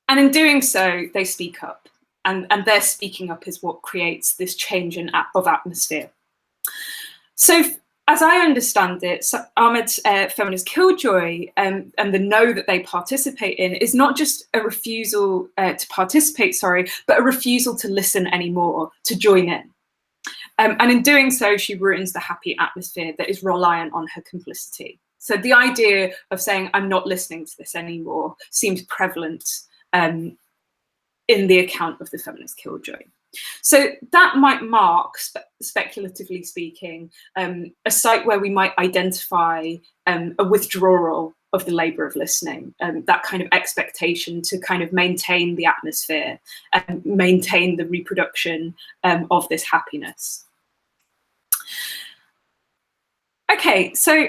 S2: in doing so, they speak up. And their speaking up is what creates this change of atmosphere. So as I understand it, Ahmed's feminist killjoy and the no that they participate in is not just a refusal to participate, but a refusal to listen anymore, to join in. And in doing so, she ruins the happy atmosphere that is reliant on her complicity. So the idea of saying, I'm not listening to this anymore, seems prevalent in the account of the feminist killjoy. So that might mark, speculatively speaking, a site where we might identify a withdrawal of the labour of listening, that kind of expectation to kind of maintain the atmosphere and maintain the reproduction of this happiness. Okay, so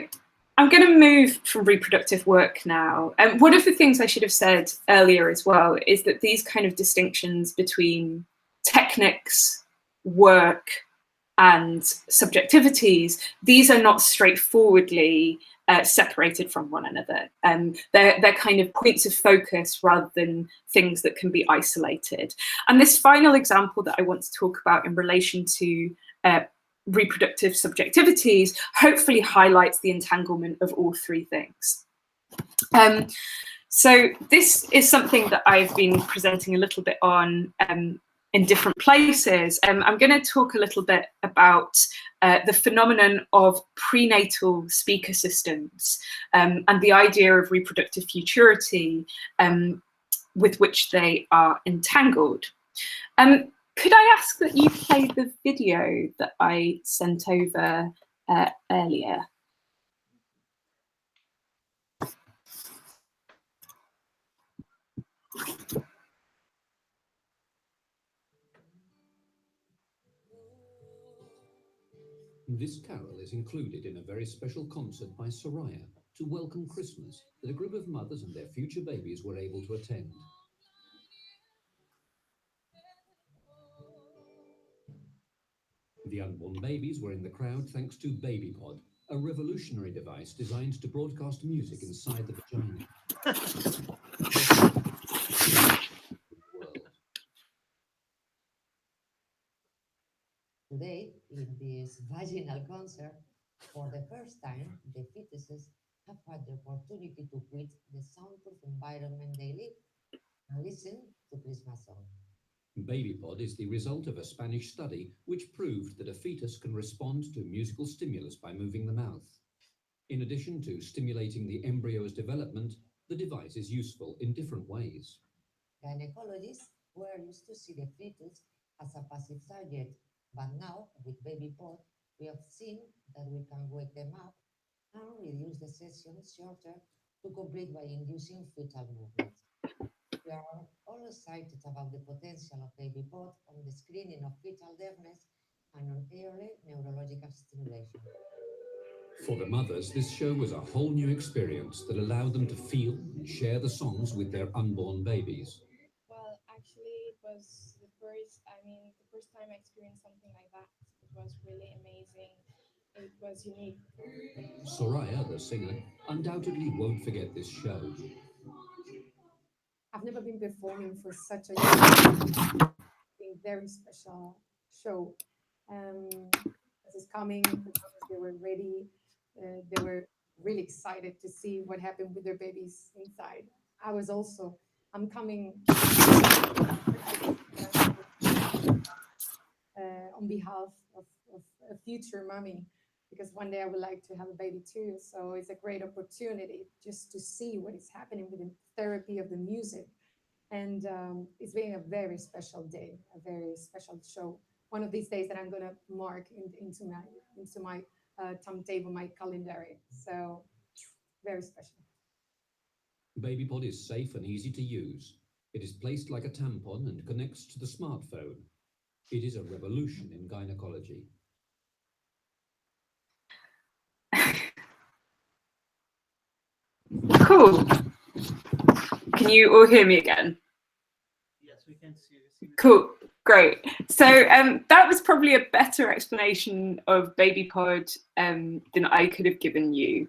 S2: I'm going to move from reproductive work now. And one of the things I should have said earlier as well is that these kind of distinctions between techniques, work, and subjectivities, these are not straightforwardly separated from one another. They're kind of points of focus rather than things that can be isolated. And this final example that I want to talk about in relation to reproductive subjectivities hopefully highlights the entanglement of all three things. So this is something that I've been presenting a little bit on in different places. I'm going to talk a little bit about the phenomenon of prenatal speaker systems and the idea of reproductive futurity with which they are entangled. Could I ask that you play the video that I sent over earlier?
S3: This carol is included in a very special concert by Soraya to welcome Christmas that a group of mothers and their future babies were able to attend. The unborn babies were in the crowd thanks to BabyPod, a revolutionary device designed to broadcast music inside the vagina.
S4: Today, in this vaginal concert, for the first time, the fetuses have had the opportunity to quit the soundproof environment they live and listen to Christmas songs.
S3: BabyPod is the result of a Spanish study which proved that a fetus can respond to musical stimulus by moving the mouth. In addition to stimulating the embryo's development, the device is useful in different ways.
S4: Gynecologists were used to see the fetus as a passive subject, but now with BabyPod, we have seen that we can wake them up and reduce the sessions shorter to complete by inducing fetal movements. We are all excited about the potential of BabyPod on the screening of fetal deafness and on early neurological stimulation.
S3: For the mothers, this show was a whole new experience that allowed them to feel and share the songs with their unborn babies.
S5: Well, actually, it was the first time I experienced something like that. It was really amazing. It was unique.
S3: Soraya, the singer, undoubtedly won't forget this show.
S6: I've never been performing for such a very special show. This is coming, they were ready. They were really excited to see what happened with their babies inside. I'm coming on behalf of a future mommy, because one day I would like to have a baby too. So it's a great opportunity just to see what is happening with the therapy of the music. And it's been a very special day, a very special show. One of these days that I'm gonna mark into my timetable, my calendar. So very special.
S3: BabyPod is safe and easy to use. It is placed like a tampon and connects to the smartphone. It is a revolution in gynecology.
S2: Cool. Can you all hear me again?
S1: Yes, we can see you.
S2: Cool, great. So that was probably a better explanation of BabyPod than I could have given you.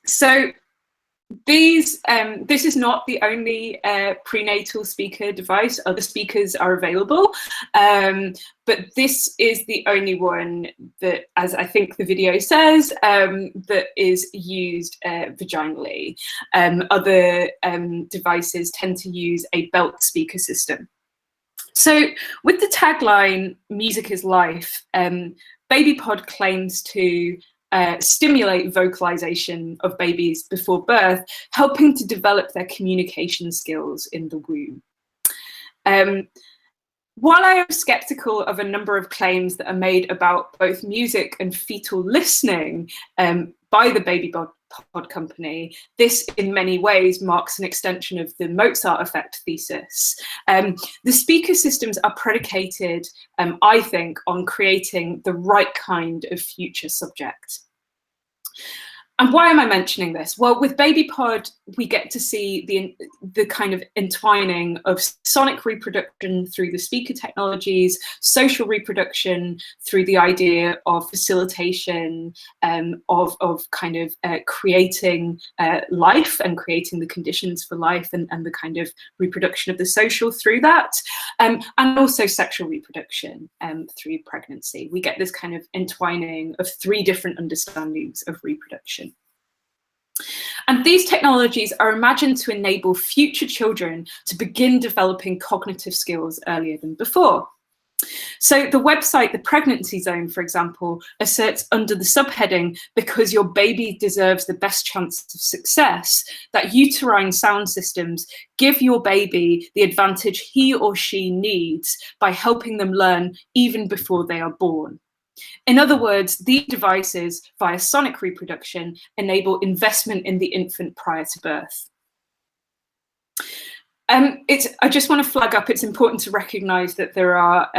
S2: So this is not the only prenatal speaker device. Other speakers are available, but this is the only one that, as I think the video says, that is used vaginally. Other devices tend to use a belt speaker system. So with the tagline, "Music is life," BabyPod claims to stimulate vocalization of babies before birth, helping to develop their communication skills in the womb. While I am skeptical of a number of claims that are made about both music and fetal listening by the BabyPod company, this in many ways marks an extension of the Mozart effect thesis. The speaker systems are predicated, I think, on creating the right kind of future subject. And why am I mentioning this? Well, with BabyPod, we get to see the kind of entwining of sonic reproduction through the speaker technologies, social reproduction through the idea of facilitation, of kind of creating life and creating the conditions for life, and the kind of reproduction of the social through that, and also sexual reproduction through pregnancy. We get this kind of entwining of three different understandings of reproduction. And these technologies are imagined to enable future children to begin developing cognitive skills earlier than before. So the website, The Pregnancy Zone, for example, asserts under the subheading, "Because your baby deserves the best chance of success," that uterine sound systems give your baby the advantage he or she needs by helping them learn even before they are born. In other words, these devices, via sonic reproduction, enable investment in the infant prior to birth. I just want to flag up, it's important to recognise that there are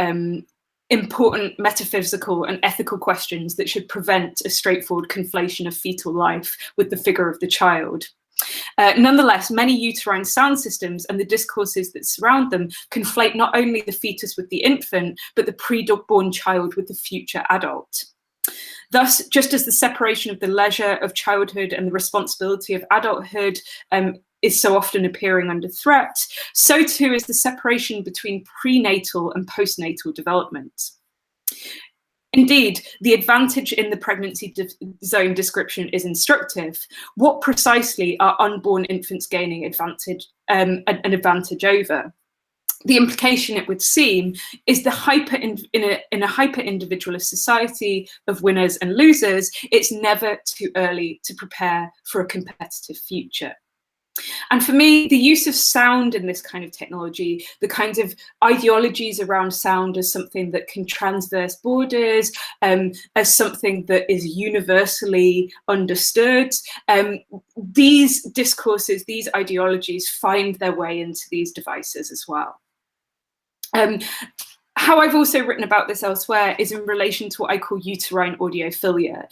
S2: important metaphysical and ethical questions that should prevent a straightforward conflation of fetal life with the figure of the child. Nonetheless, many uterine sound systems and the discourses that surround them conflate not only the fetus with the infant, but the pre-born child with the future adult. Thus, just as the separation of the leisure of childhood and the responsibility of adulthood is so often appearing under threat, so too is the separation between prenatal and postnatal development. Indeed, the advantage in the pregnancy zone description is instructive. What precisely are unborn infants gaining an advantage over? The implication, it would seem, is in a hyper-individualist society of winners and losers, it's never too early to prepare for a competitive future. And for me, the use of sound in this kind of technology, the kinds of ideologies around sound as something that can transverse borders, as something that is universally understood, these discourses, these ideologies find their way into these devices as well. How I've also written about this elsewhere is in relation to what I call uterine audiophilia,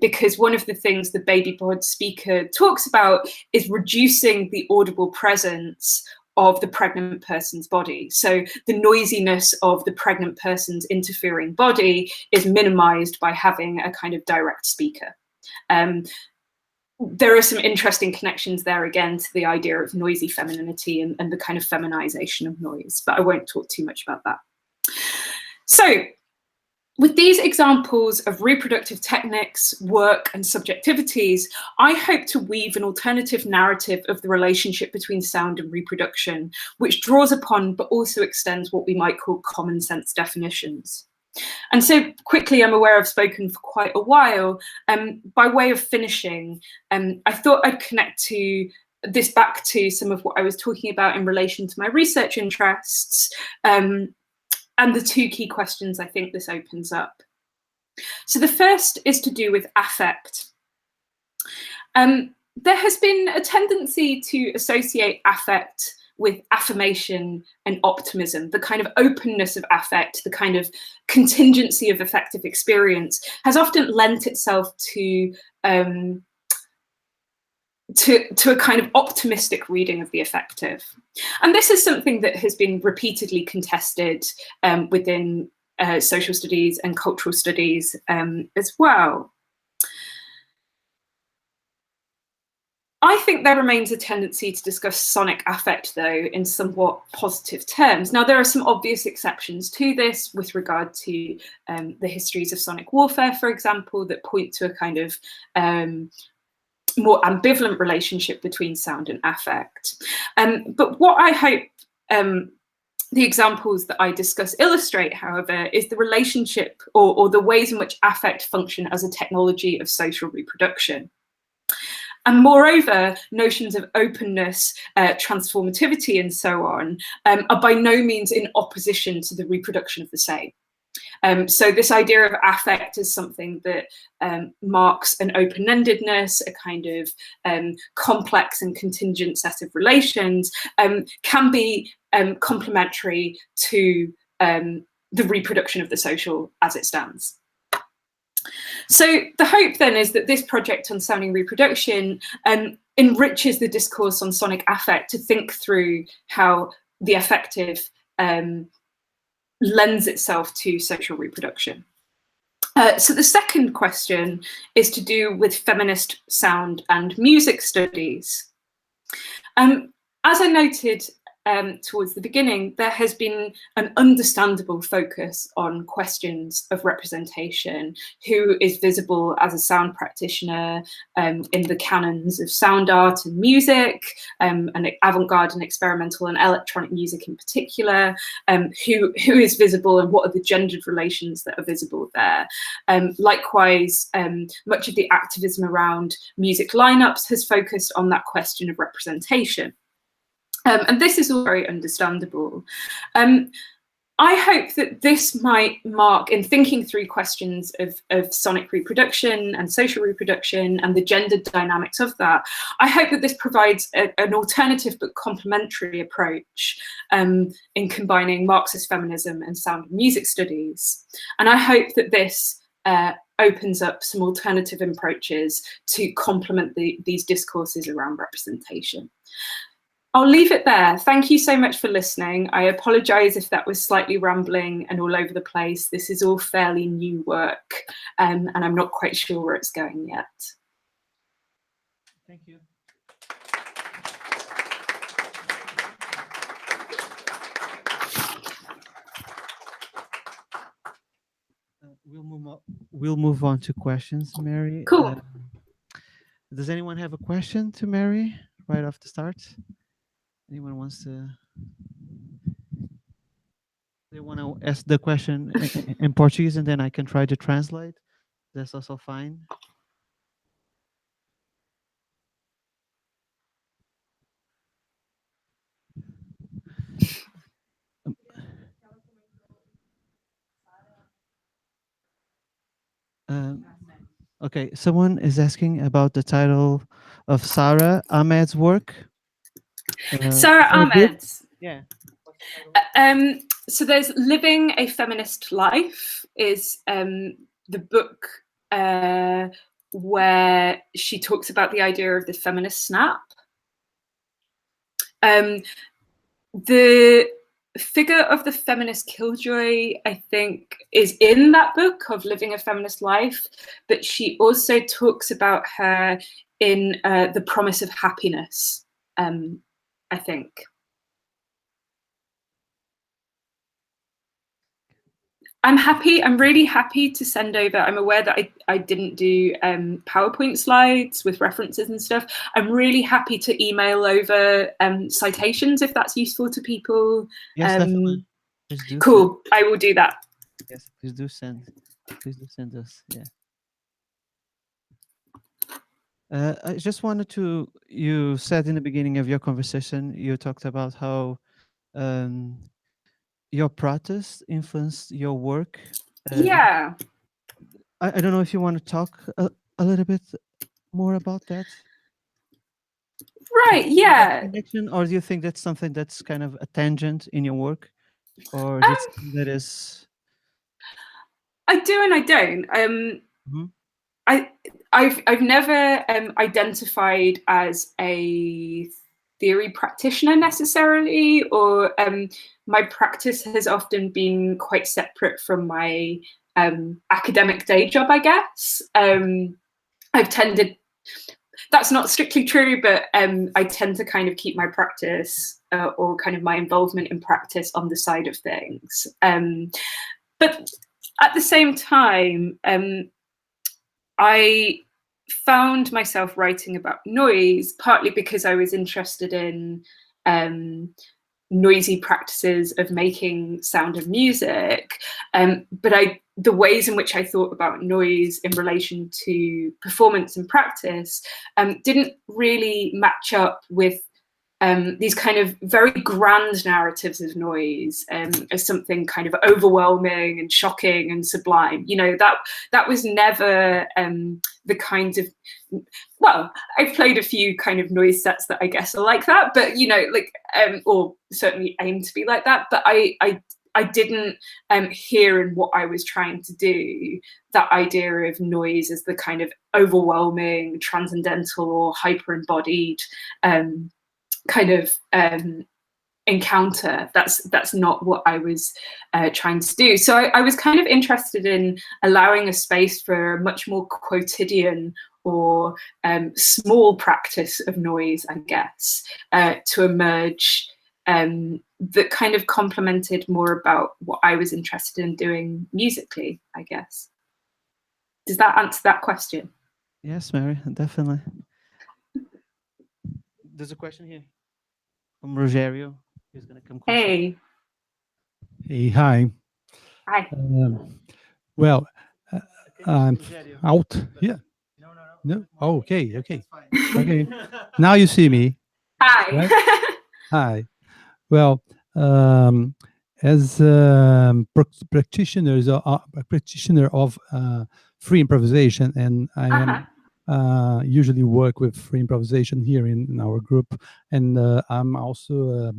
S2: because one of the things the baby pod speaker talks about is reducing the audible presence of the pregnant person's body. So the noisiness of the pregnant person's interfering body is minimized by having a kind of direct speaker. There are some interesting connections there again to the idea of noisy femininity and the kind of feminization of noise, but I won't talk too much about that. So, with these examples of reproductive techniques, work, and subjectivities, I hope to weave an alternative narrative of the relationship between sound and reproduction, which draws upon but also extends what we might call common sense definitions. And so quickly, I'm aware I've spoken for quite a while. By way of finishing, I thought I'd connect this back to some of what I was talking about in relation to my research interests, and the two key questions I think this opens up. So the first is to do with affect. There has been a tendency to associate affect with affirmation and optimism. The kind of openness of affect, the kind of contingency of affective experience has often lent itself to a kind of optimistic reading of the affective. And this is something that has been repeatedly contested within social studies and cultural studies as well. I think there remains a tendency to discuss sonic affect, though, in somewhat positive terms. Now, there are some obvious exceptions to this with regard to the histories of sonic warfare, for example, that point to a kind of more ambivalent relationship between sound and affect. But what I hope the examples that I discuss illustrate, however, is the relationship or the ways in which affect function as a technology of social reproduction. And moreover, notions of openness, transformativity, and so on are by no means in opposition to the reproduction of the same. So this idea of affect is something that marks an open-endedness, a kind of complex and contingent set of relations, can be complementary to the reproduction of the social as it stands. So the hope then is that this project on sounding reproduction enriches the discourse on sonic affect to think through how the affective lends itself to social reproduction. So the second question is to do with feminist sound and music studies. As I noted towards the beginning, there has been an understandable focus on questions of representation. Who is visible as a sound practitioner in the canons of sound art and music, and avant-garde and experimental and electronic music in particular? Who is visible and what are the gendered relations that are visible there? Likewise, much of the activism around music lineups has focused on that question of representation. And this is all very understandable. I hope that this might mark, in thinking through questions of sonic reproduction and social reproduction and the gendered dynamics of that, I hope that this provides an alternative but complementary approach in combining Marxist feminism and sound and music studies. And I hope that this opens up some alternative approaches to complement these discourses around representation. I'll leave it there. Thank you so much for listening. I apologise if that was slightly rambling and all over the place. This is all fairly new work, and I'm not quite sure where it's going yet.
S1: Thank you. We'll move we'll move on to questions, Mary.
S2: Cool.
S1: Does anyone have a question to Mary right off the start? Anyone wants to? They want to ask the question in Portuguese, and then I can try to translate. That's also fine. Okay, someone is asking about the title of Sarah Ahmed's work.
S2: Sarah Ahmed's.
S1: Yeah.
S2: So there's Living a Feminist Life is the book where she talks about the idea of the feminist snap. The figure of the feminist killjoy, I think, is in that book of Living a Feminist Life, but she also talks about her in The Promise of Happiness, I think. I'm really happy to send over. I'm aware that I didn't do PowerPoint slides with references and stuff. I'm really happy to email over citations if that's useful to people.
S1: Yes, definitely.
S2: Cool, I will do that.
S1: Yes, please do send. Please do send us. Yeah. I just wanted to. You said in the beginning of your conversation, you talked about how your practice influenced your work.
S2: Yeah.
S1: I don't know if you want to talk a little bit more about that.
S2: Right. Yeah.
S1: Connection, or do you think that's something that's kind of a tangent in your work, or is it something that is?
S2: I do and I don't. I've never identified as a theory practitioner necessarily, or my practice has often been quite separate from my academic day job, I guess. I've tended, that's not strictly true, but I tend to kind of keep my practice or kind of my involvement in practice on the side of things. But at the same time, I found myself writing about noise, partly because I was interested in noisy practices of making sound and music, but the ways in which I thought about noise in relation to performance and practice didn't really match up with these kind of very grand narratives of noise as something kind of overwhelming and shocking and sublime. You know, that was never the kind of, well, I've played a few kind of noise sets that I guess are like that, but you know, like, or certainly aim to be like that, but I didn't hear in what I was trying to do that idea of noise as the kind of overwhelming, transcendental or hyper embodied kind of encounter. That's not what I was trying to do. So I was kind of interested in allowing a space for a much more quotidian or small practice of noise, I guess, to emerge that kind of complemented more about what I was interested in doing musically, I guess. Does that answer that question?
S1: Yes, Mary, definitely. There's a question here from Rogerio. He's going to come closer.
S2: Hey.
S7: Hey, hi.
S2: Hi.
S7: Well, I'm
S1: Rogerio,
S7: out. Yeah. No. Oh, okay.
S1: Yeah,
S7: Okay.
S1: that's fine.
S7: Okay. Now you see me.
S2: Hi.
S7: Right? Hi. Well, as practitioner of free improvisation, and I am usually work with free improvisation here in our group, and I'm also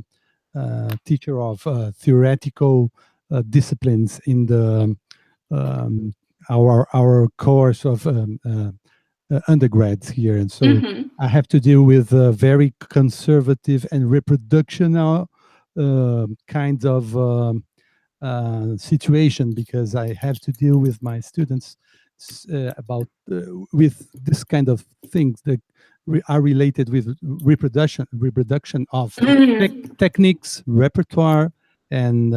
S7: a teacher of theoretical disciplines in the our course of undergrads here, and so I have to deal with a very conservative and reproductional kinds of situation, because I have to deal with my students about with this kind of things that are related with reproduction of techniques, repertoire, and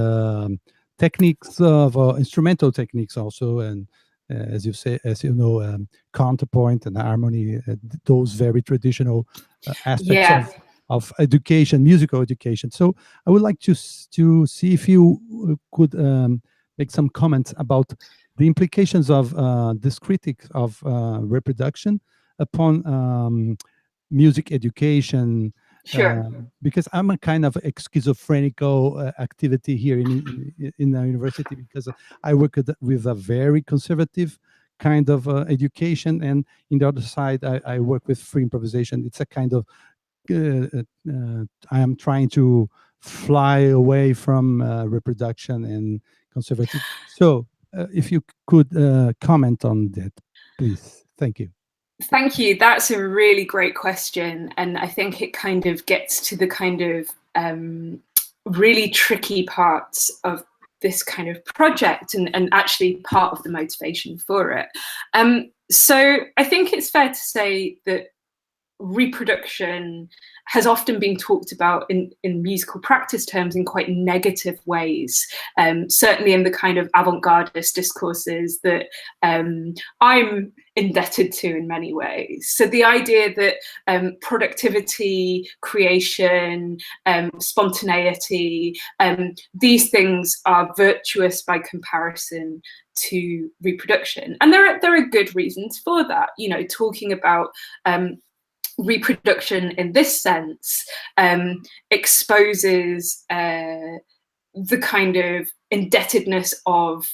S7: techniques of instrumental techniques also, and as you know, counterpoint and harmony, those very traditional aspects
S2: Yeah.
S7: of education, musical education. So I would like to see if you could make some comments about the implications of this critique of reproduction upon music education.
S2: Sure.
S7: Because I'm a kind of schizophrenical activity here in the university, because I work with a very conservative kind of education, and in the other side, I work with free improvisation. It's a kind of I am trying to fly away from reproduction and conservative. So, if you could comment on that, please. Thank you.
S2: Thank you. That's a really great question. And I think it kind of gets to the kind of really tricky parts of this kind of project, and actually part of the motivation for it. So I think it's fair to say that reproduction has often been talked about in musical practice terms in quite negative ways, certainly in the kind of avant-gardist discourses that I'm indebted to in many ways. So the idea that productivity, creation, spontaneity, these things are virtuous by comparison to reproduction. And there are good reasons for that. You know, talking about reproduction in this sense exposes the kind of indebtedness of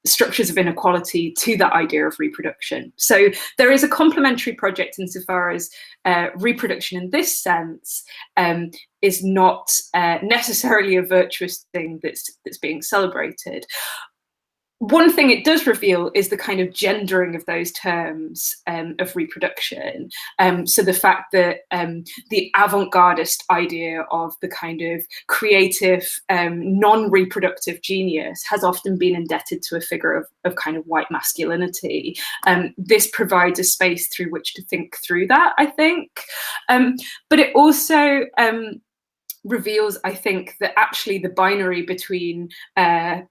S2: structures of inequality to that idea of reproduction. So there is a complementary project insofar as reproduction in this sense is not necessarily a virtuous thing that's being celebrated. One thing it does reveal is the kind of gendering of those terms of reproduction. So the fact that the avant-gardist idea of the kind of creative, non-reproductive genius has often been indebted to a figure of kind of white masculinity. This provides a space through which to think through that, I think. But it also reveals, I think, that actually the binary between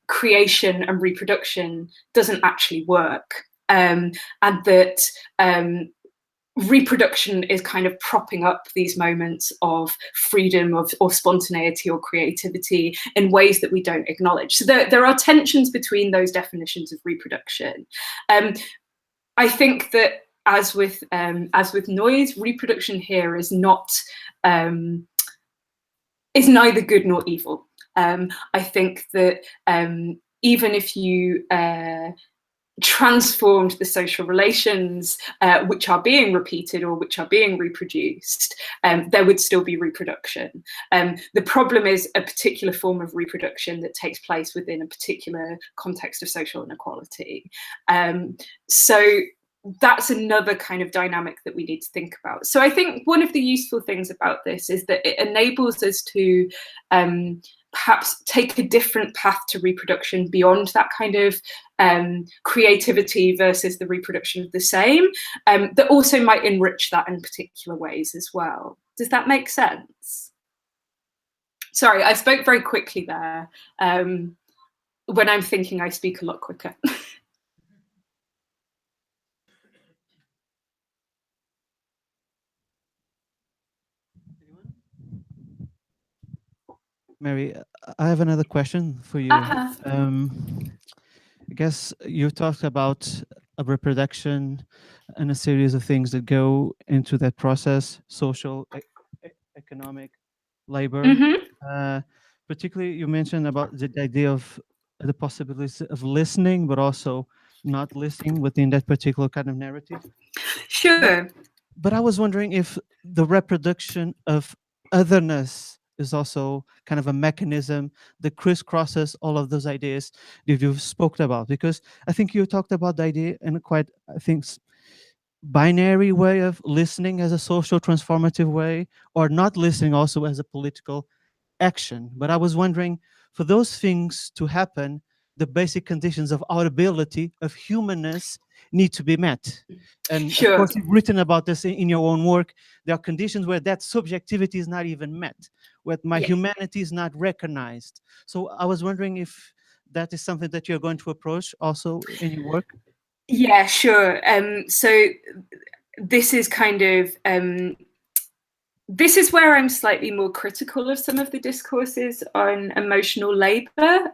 S2: creation and reproduction doesn't actually work, and that reproduction is kind of propping up these moments of freedom, or spontaneity or creativity in ways that we don't acknowledge. So there are tensions between those definitions of reproduction. I think that as with noise, reproduction here is not is neither good nor evil. I think that even if you transformed the social relations which are being repeated or which are being reproduced, there would still be reproduction. The problem is a particular form of reproduction that takes place within a particular context of social inequality. So that's another kind of dynamic that we need to think about. So I think one of the useful things about this is that it enables us to perhaps take a different path to reproduction beyond that kind of creativity versus the reproduction of the same, that also might enrich that in particular ways as well. Does that make sense? Sorry, I spoke very quickly there. When I'm thinking, I speak a lot quicker.
S1: Mary, I have another question for you. I guess you talked about a reproduction and a series of things that go into that process: social, economic, labor. Particularly, you mentioned about the idea of the possibilities of listening, but also not listening within that particular kind of narrative.
S2: Sure.
S1: But I was wondering if the reproduction of otherness is also kind of a mechanism that crisscrosses all of those ideas that you've spoken about, because I think you talked about the idea in a quite, I think, binary way of listening as a social transformative way, or not listening also as a political action. But I was wondering, for those things to happen, the basic conditions of audibility, of humanness, need to be met. And
S2: Sure.
S1: of course, you've written about this in your own work. There are conditions where that subjectivity is not even met, where my humanity is not recognized. So I was wondering if that is something that you're going to approach also in your work?
S2: Yeah, sure. So this is kind of this is where I'm slightly more critical of some of the discourses on emotional labour,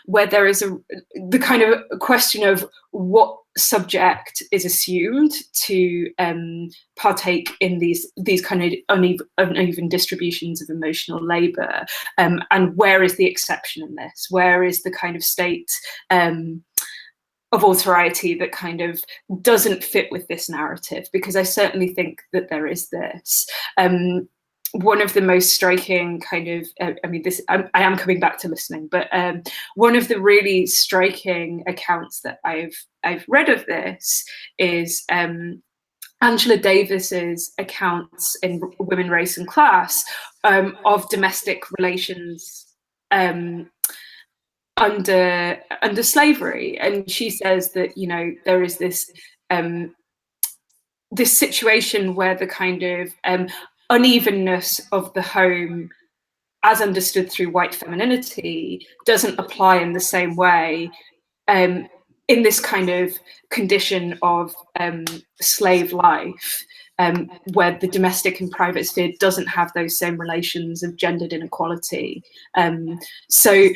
S2: where there is the kind of question of what subject is assumed to partake in these kind of uneven distributions of emotional labour, and where is the exception in this? Where is the kind of state of authority that kind of doesn't fit with this narrative? Because I certainly think that there is this. One of the most striking kind of, I mean, this, I am coming back to listening, but one of the really striking accounts that I've read of this is Angela Davis's accounts in Women, Race and Class of domestic relations under slavery, and she says that, you know, there is this this situation where the kind of unevenness of the home as understood through white femininity doesn't apply in the same way in this kind of condition of slave life, where the domestic and private sphere doesn't have those same relations of gendered inequality. So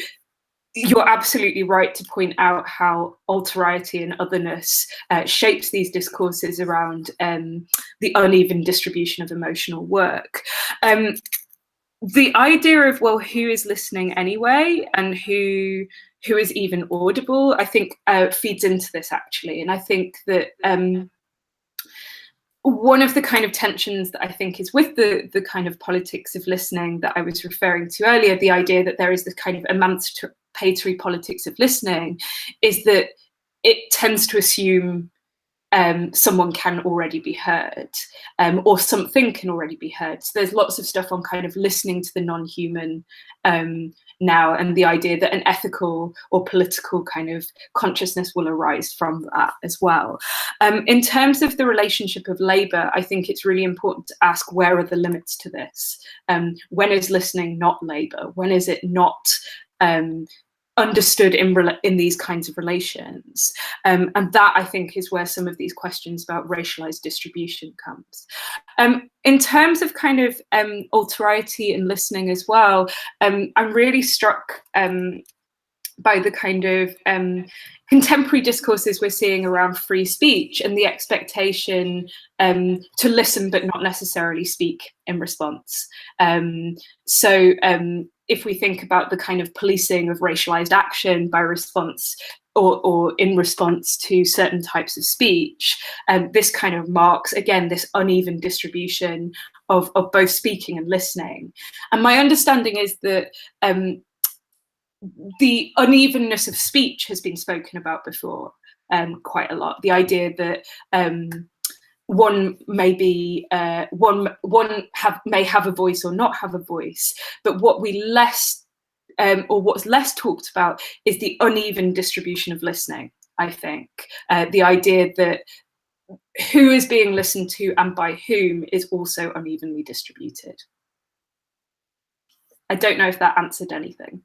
S2: you're absolutely right to point out how alteriety and otherness shapes these discourses around the uneven distribution of emotional work. The idea of, well, who is listening anyway, and who is even audible, I think feeds into this actually. And I think that one of the kind of tensions that I think is with the kind of politics of listening that I was referring to earlier, the idea that there is this kind of emancipatory politics of listening, is that it tends to assume someone can already be heard, or something can already be heard. So there's lots of stuff on kind of listening to the non-human now, and the idea that an ethical or political kind of consciousness will arise from that as well. In terms of the relationship of labour, I think it's really important to ask, where are the limits to this? When is listening not labour? When is it not understood in these kinds of relations? And that, I think, is where some of these questions about racialized distribution comes. In terms of kind of alteriety and listening as well, I'm really struck by the kind of contemporary discourses we're seeing around free speech and the expectation to listen but not necessarily speak in response. So if we think about the kind of policing of racialized action by response or in response to certain types of speech, this kind of marks, again, this uneven distribution of both speaking and listening. And my understanding is that the unevenness of speech has been spoken about before quite a lot. The idea that one may be may have a voice or not have a voice, but what we less or what's less talked about is the uneven distribution of listening. I think the idea that who is being listened to and by whom is also unevenly distributed. I don't know if that answered anything.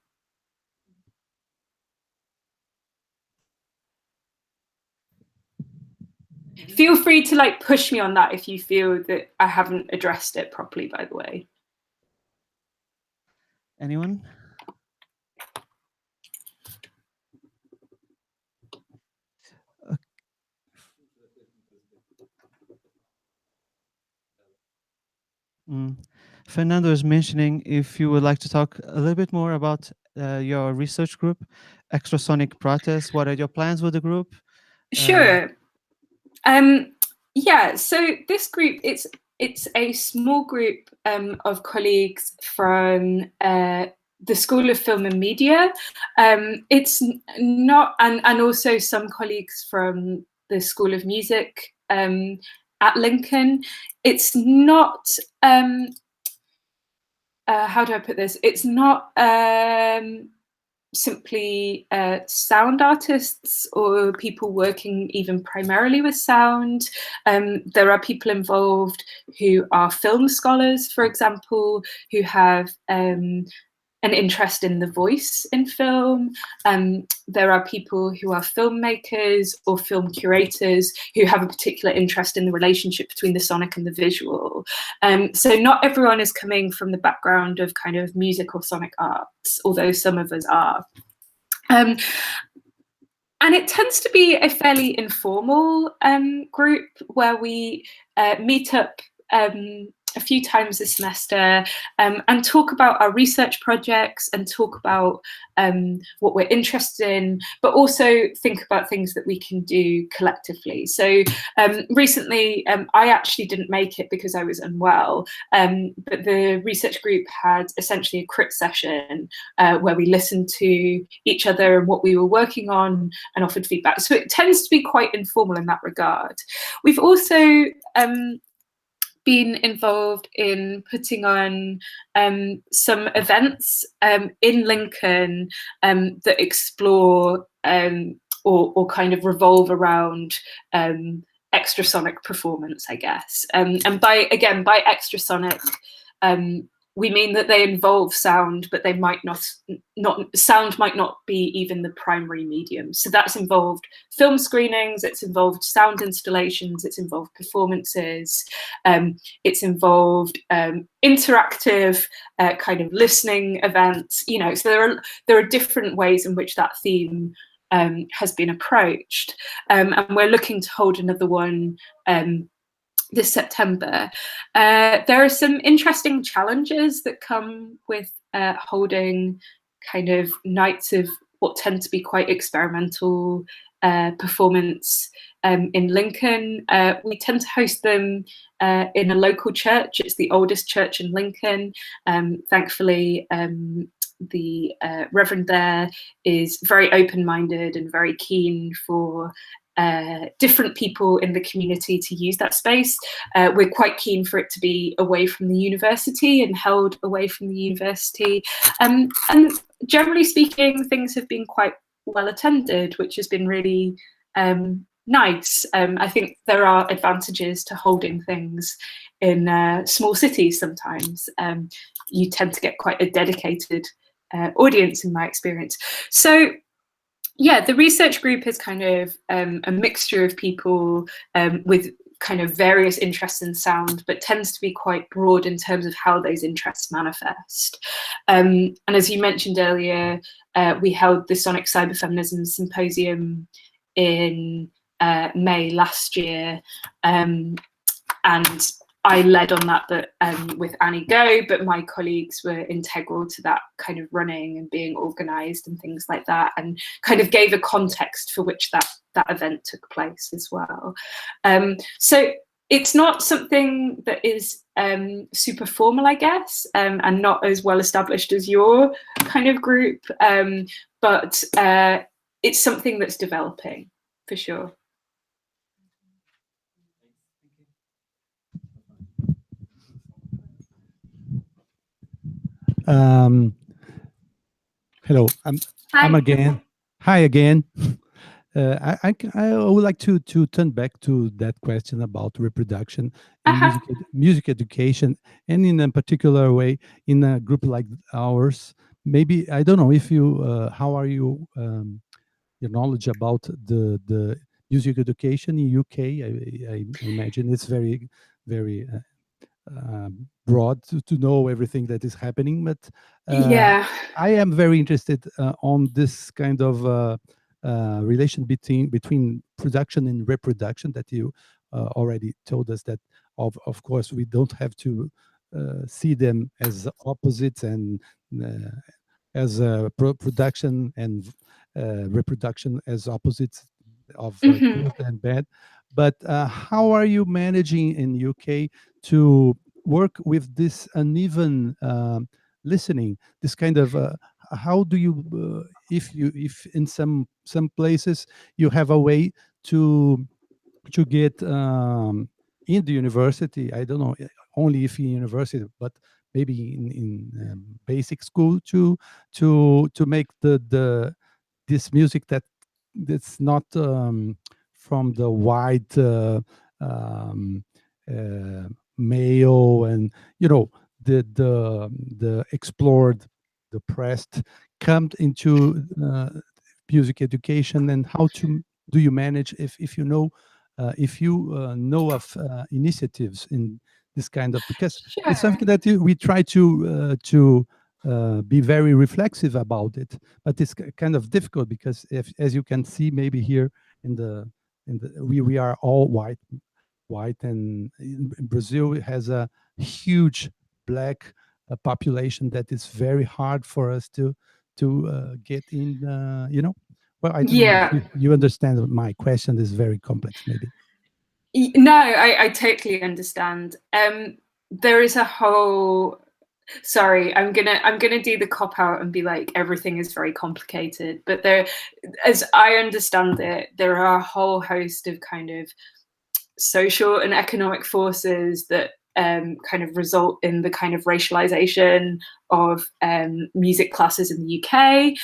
S2: Feel free to like push me on that if you feel that I haven't addressed it properly, by the way.
S1: Anyone? Fernando is mentioning if you would like to talk a little bit more about your research group, Extrasonic Protests. What are your plans with the group?
S2: Sure. Yeah, so this group, it's a small group of colleagues from the School of Film and Media. It's not, and also some colleagues from the School of Music at Lincoln. It's not, how do I put this? It's not simply sound artists or people working even primarily with sound. There are people involved who are film scholars, for example, who have an interest in the voice in film. There are people who are filmmakers or film curators who have a particular interest in the relationship between the sonic and the visual. So not everyone is coming from the background of kind of music or sonic arts, although some of us are. And it tends to be a fairly informal group where we meet up a few times a semester and talk about our research projects and talk about what we're interested in, but also think about things that we can do collectively. So recently, I actually didn't make it because I was unwell, but the research group had essentially a crit session where we listened to each other and what we were working on and offered feedback. So it tends to be quite informal in that regard. We've also been involved in putting on some events in Lincoln that explore or kind of revolve around extrasonic performance, I guess. And by extrasonic, we mean that they involve sound, but they might sound might not be even the primary medium. So that's involved film screenings, it's involved sound installations, it's involved performances, it's involved interactive kind of listening events. You know, so there are different ways in which that theme has been approached, and we're looking to hold another one this September. There are some interesting challenges that come with holding kind of nights of what tend to be quite experimental performance in Lincoln. We tend to host them in a local church. It's the oldest church in Lincoln. Thankfully, the Reverend there is very open-minded and very keen for different people in the community to use that space. We're quite keen for it to be away from the university and held away from the university. And generally speaking, things have been quite well attended, which has been really nice. I think there are advantages to holding things in small cities sometimes. You tend to get quite a dedicated audience in my experience. So yeah, the research group is kind of a mixture of people with kind of various interests in sound, but tends to be quite broad in terms of how those interests manifest. And as you mentioned earlier, we held the Sonic Cyberfeminism Symposium in May last year, and I led on that, but with Annie Go, but my colleagues were integral to that kind of running and being organised and things like that, and kind of gave a context for which that event took place as well. So it's not something that is super formal, I guess, and not as well established as your kind of group, but it's something that's developing for sure.
S7: Hello, I'm again. Hi again. I would like to turn back to that question about reproduction in music education, and in a particular way in a group like ours. Maybe I don't know if you how are you your knowledge about the music education in UK. I imagine it's very broad to know everything that is happening, but
S2: yeah,
S7: I am very interested on this kind of relation between production and reproduction that you already told us that of course we don't have to see them as opposites, and as production and reproduction as opposites of good and bad. But how are you managing in UK to work with this uneven listening, this kind of how do you if in some places you have a way to get in the university, I don't know, only if in university, but maybe in basic school to make this music that's not from the wide male, and you know the explored depressed come into music education, and how do you manage if you know of initiatives in this kind of, because it's something that we try to be very reflexive about it, but it's kind of difficult because as you can see maybe here we are all white, and in Brazil it has a huge black population that is very hard for us to get in, well, I don't know if you understand my question is very complex maybe.
S2: No, I totally understand. There is a whole, sorry, I'm gonna do the cop out and be like, everything is very complicated, but there, as I understand it, there are a whole host of kind of social and economic forces that kind of result in the kind of racialization of music classes in the UK.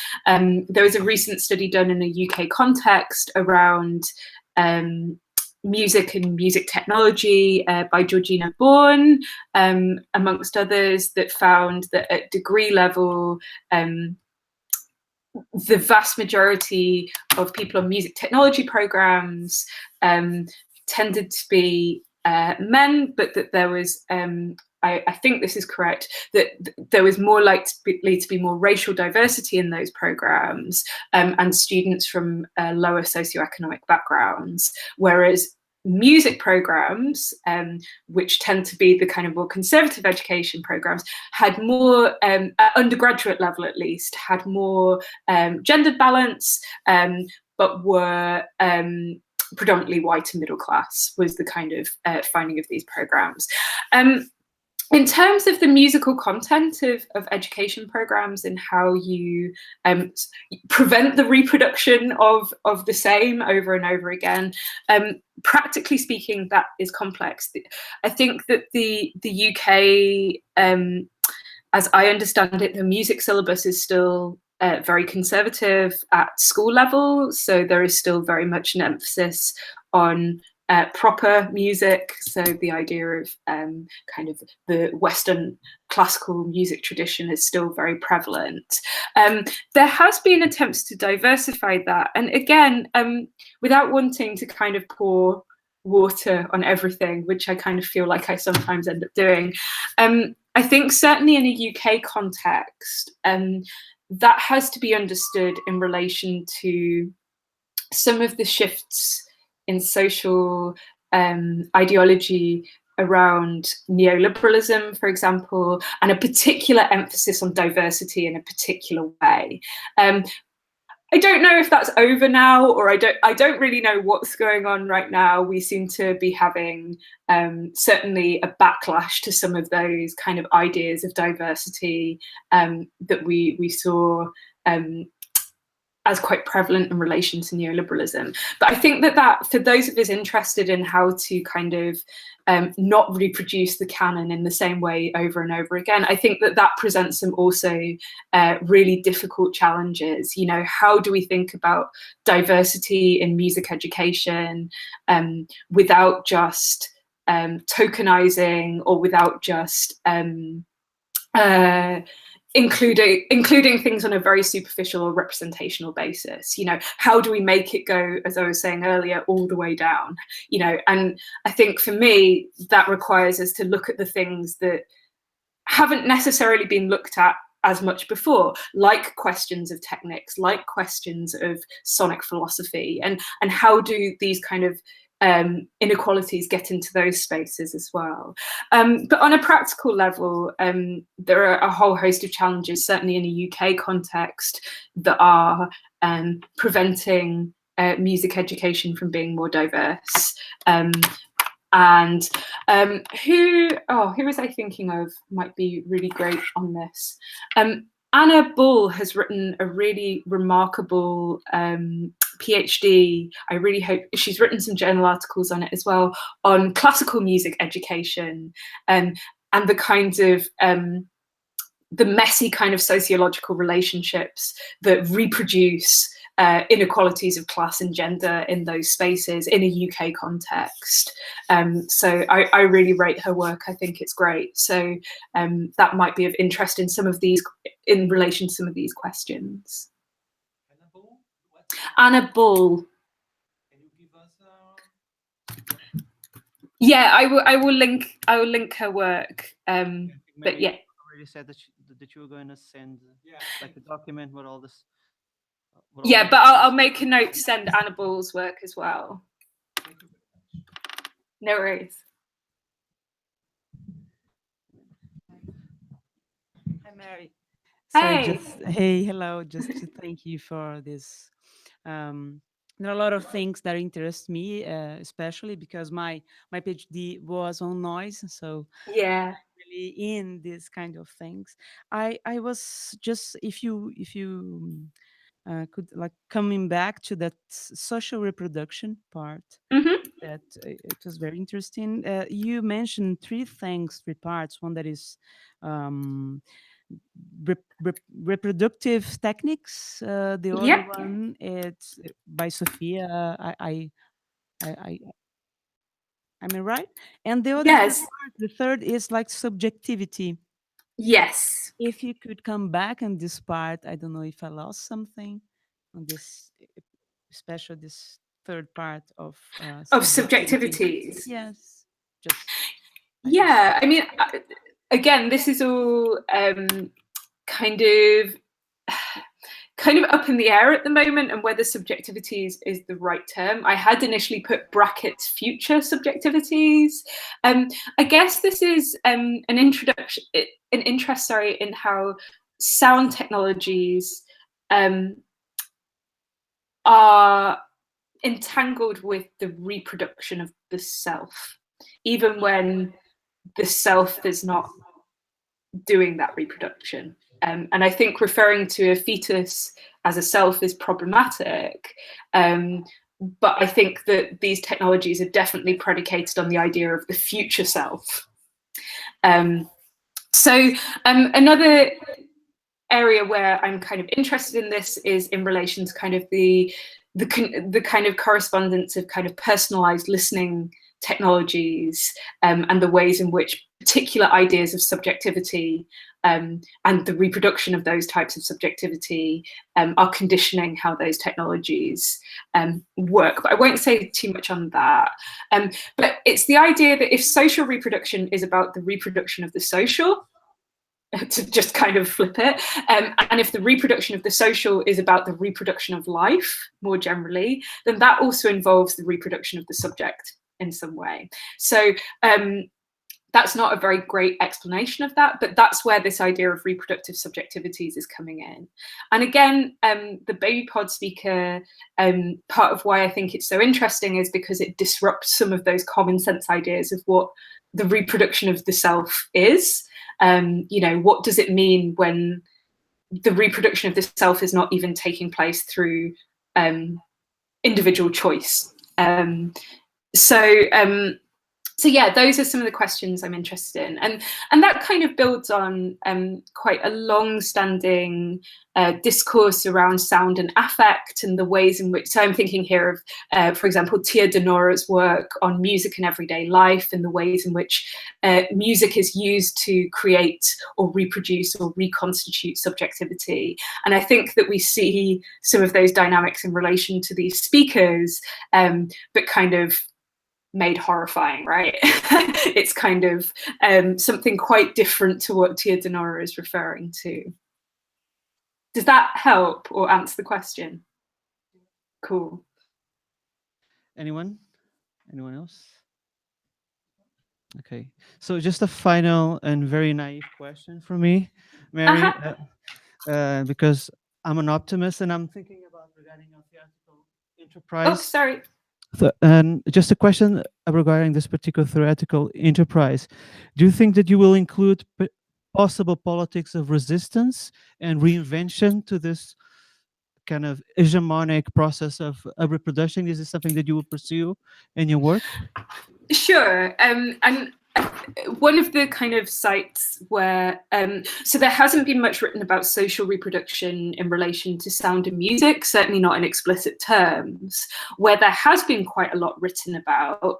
S2: There was a recent study done in a UK context around music and music technology by Georgina Bourne, amongst others, that found that at degree level, the vast majority of people on music technology programs tended to be men, but that there was, I think this is correct, that there was more likely to be more racial diversity in those programs and students from lower socioeconomic backgrounds, whereas music programs, which tend to be the kind of more conservative education programs, had more, at undergraduate level at least, had more gendered balance, but were predominantly white and middle class, was the kind of finding of these programs. In terms of the musical content of education programs and how you prevent the reproduction of the same over and over again, practically speaking, that is complex. I think that the UK, as I understand it, the music syllabus is still very conservative at school level, so there is still very much an emphasis on proper music, so the idea of kind of the Western classical music tradition is still very prevalent. There has been attempts to diversify that, and again, without wanting to kind of pour water on everything, which I kind of feel like I sometimes end up doing, I think certainly in a UK context, that has to be understood in relation to some of the shifts in social ideology around neoliberalism, for example, and a particular emphasis on diversity in a particular way. I don't know if that's over now, or I don't really know what's going on right now. We seem to be having certainly a backlash to some of those kind of ideas of diversity that we saw as quite prevalent in relation to neoliberalism. But I think that for those of us interested in how to kind of not reproduce the canon in the same way over and over again, I think that presents some also really difficult challenges. You know, how do we think about diversity in music education without just tokenizing, or without just including things on a very superficial or representational basis? You know, how do we make it go, as I was saying earlier, all the way down? You know, and I think for me, that requires us to look at the things that haven't necessarily been looked at as much before, like questions of technics, like questions of sonic philosophy, and how do these kind of inequalities get into those spaces as well. But on a practical level, there are a whole host of challenges, certainly in a UK context, that are preventing music education from being more diverse. And who was I thinking of might be really great on this? Anna Bull has written a really remarkable PhD. I really hope she's written some journal articles on it as well, on classical music education and the kinds of the messy kind of sociological relationships that reproduce inequalities of class and gender in those spaces in a UK context. So I really rate her work. I think it's great. So that might be of interest in some of these, in relation to some of these questions. Anna Bull.
S1: Can you give us
S2: Yeah, I will link her work. But yeah.
S1: already said that you were going to send like a document with all this.
S2: Yeah, but I'll make a note to send Anna Bull's work as well. No worries.
S8: Hi, Mary.
S2: Hey.
S8: Hello. Just to thank you for this. There are a lot of things that interest me, especially because my PhD was on noise, so
S2: Yeah.
S8: really in these kind of things. I was just, if you could, like, coming back to that social reproduction part, that it was very interesting. You mentioned three parts. One that is reproductive techniques. The other one, it's by Sophia. Am I right? And the other
S2: Yes.
S8: part, the third is like subjectivity.
S2: Yes.
S8: If you could come back on this part, I don't know if I lost something on this, especially this third part of
S2: subjectivities.
S8: Yes, just
S2: yeah. I mean, again, this is all kind of up in the air at the moment, and whether subjectivities is the right term. I had initially put brackets future subjectivities. I guess this is an interest in how sound technologies are entangled with the reproduction of the self, even when the self is not doing that reproduction. And I think referring to a fetus as a self is problematic, but I think that these technologies are definitely predicated on the idea of the future self. So another area where I'm kind of interested in this is in relation to kind of the kind of correspondence of kind of personalized listening technologies, and the ways in which particular ideas of subjectivity and the reproduction of those types of subjectivity are conditioning how those technologies work. But I won't say too much on that. But it's the idea that if social reproduction is about the reproduction of the social, to just kind of flip it, and if the reproduction of the social is about the reproduction of life more generally, then that also involves the reproduction of the subject in some way. So that's not a very great explanation of that, but that's where this idea of reproductive subjectivities is coming in. And again, the baby pod speaker, part of why I think it's so interesting is because it disrupts some of those common sense ideas of what the reproduction of the self is. You know, what does it mean when the reproduction of the self is not even taking place through individual choice? So yeah, those are some of the questions I'm interested in, and that kind of builds on quite a long-standing discourse around sound and affect, and the ways in which. So I'm thinking here of, for example, Tia Denora's work on music and everyday life, and the ways in which music is used to create or reproduce or reconstitute subjectivity. And I think that we see some of those dynamics in relation to these speakers, but kind of made horrifying, right? It's kind of something quite different to what Tia Denora is referring to. Does that help or answer the question? Cool.
S1: Anyone else? Okay, so just a final and very naive question for me, Mary, because I'm an optimist and I'm thinking about regarding a theatrical enterprise.
S2: Oh, sorry.
S1: And just a question regarding this particular theoretical enterprise. Do you think that you will include possible politics of resistance and reinvention to this kind of hegemonic process of reproduction? Is this something that you will pursue in your work?
S2: Sure. And one of the kind of sites where, so there hasn't been much written about social reproduction in relation to sound and music, certainly not in explicit terms. Where there has been quite a lot written about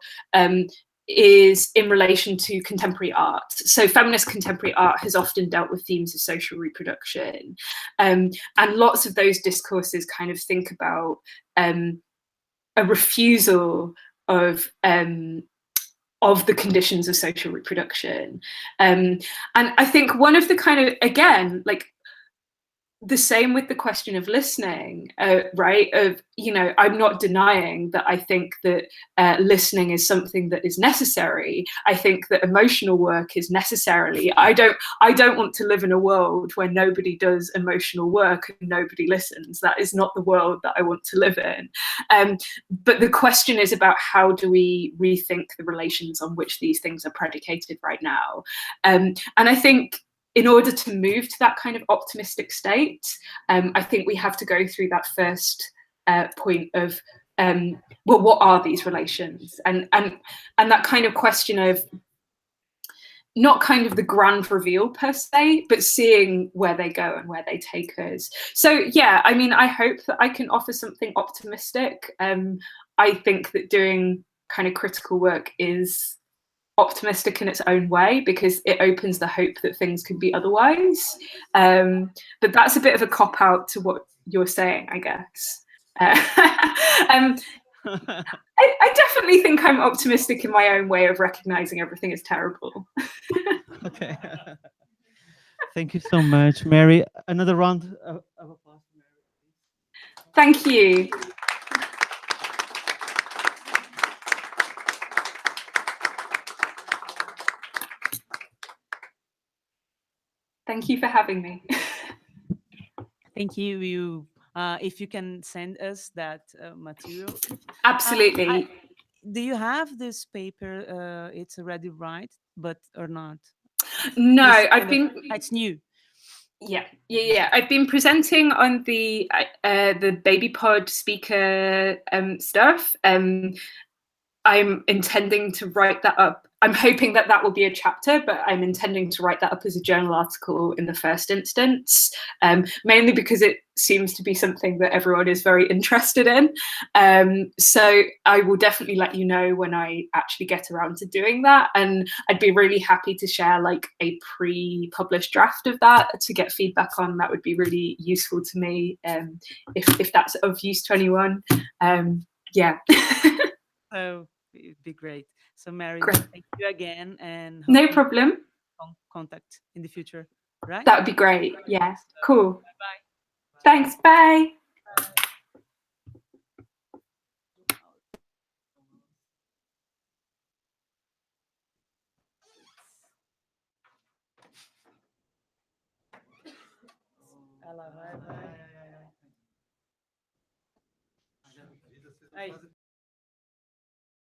S2: is in relation to contemporary art. So feminist contemporary art has often dealt with themes of social reproduction. And lots of those discourses kind of think about a refusal of the conditions of social reproduction. And I think one of the kind of, again, like the same with the question of listening, right? Of, you know, I'm not denying that I think that listening is something that is necessary. I think that emotional work is necessarily. I don't want to live in a world where nobody does emotional work and nobody listens. That is not the world that I want to live in. But the question is about how do we rethink the relations on which these things are predicated right now? And I think, in order to move to that kind of optimistic state, I think we have to go through that first point of, well, what are these relations? And that kind of question of not kind of the grand reveal per se, but seeing where they go and where they take us. So yeah, I mean, I hope that I can offer something optimistic. I think that doing kind of critical work is optimistic in its own way because it opens the hope that things could be otherwise. But that's a bit of a cop-out to what you're saying, I guess. I definitely think I'm optimistic in my own way of recognizing everything is terrible.
S1: Okay. Thank you so much, Mary. Another round of applause for Mary.
S2: Thank you. Thank you for having me.
S8: Thank you. If you can send us that material.
S2: Absolutely.
S8: Do you have this paper? It's already right, but or not?
S2: No,
S8: it's new.
S2: Yeah. I've been presenting on the baby pod speaker stuff. I'm intending to write that up. I'm hoping that that will be a chapter, but I'm intending to write that up as a journal article in the first instance, mainly because it seems to be something that everyone is very interested in. So I will definitely let you know when I actually get around to doing that. And I'd be really happy to share like a pre-published draft of that to get feedback on. That would be really useful to me if that's of use to anyone. Yeah.
S8: Oh, it'd be great. So Mary,
S2: Great.
S8: thank you again, and
S2: No problem.
S8: Contact in the future, right?
S2: That would be great. Yeah, cool.
S8: Bye-bye.
S2: Thanks, bye.
S8: Ela vai.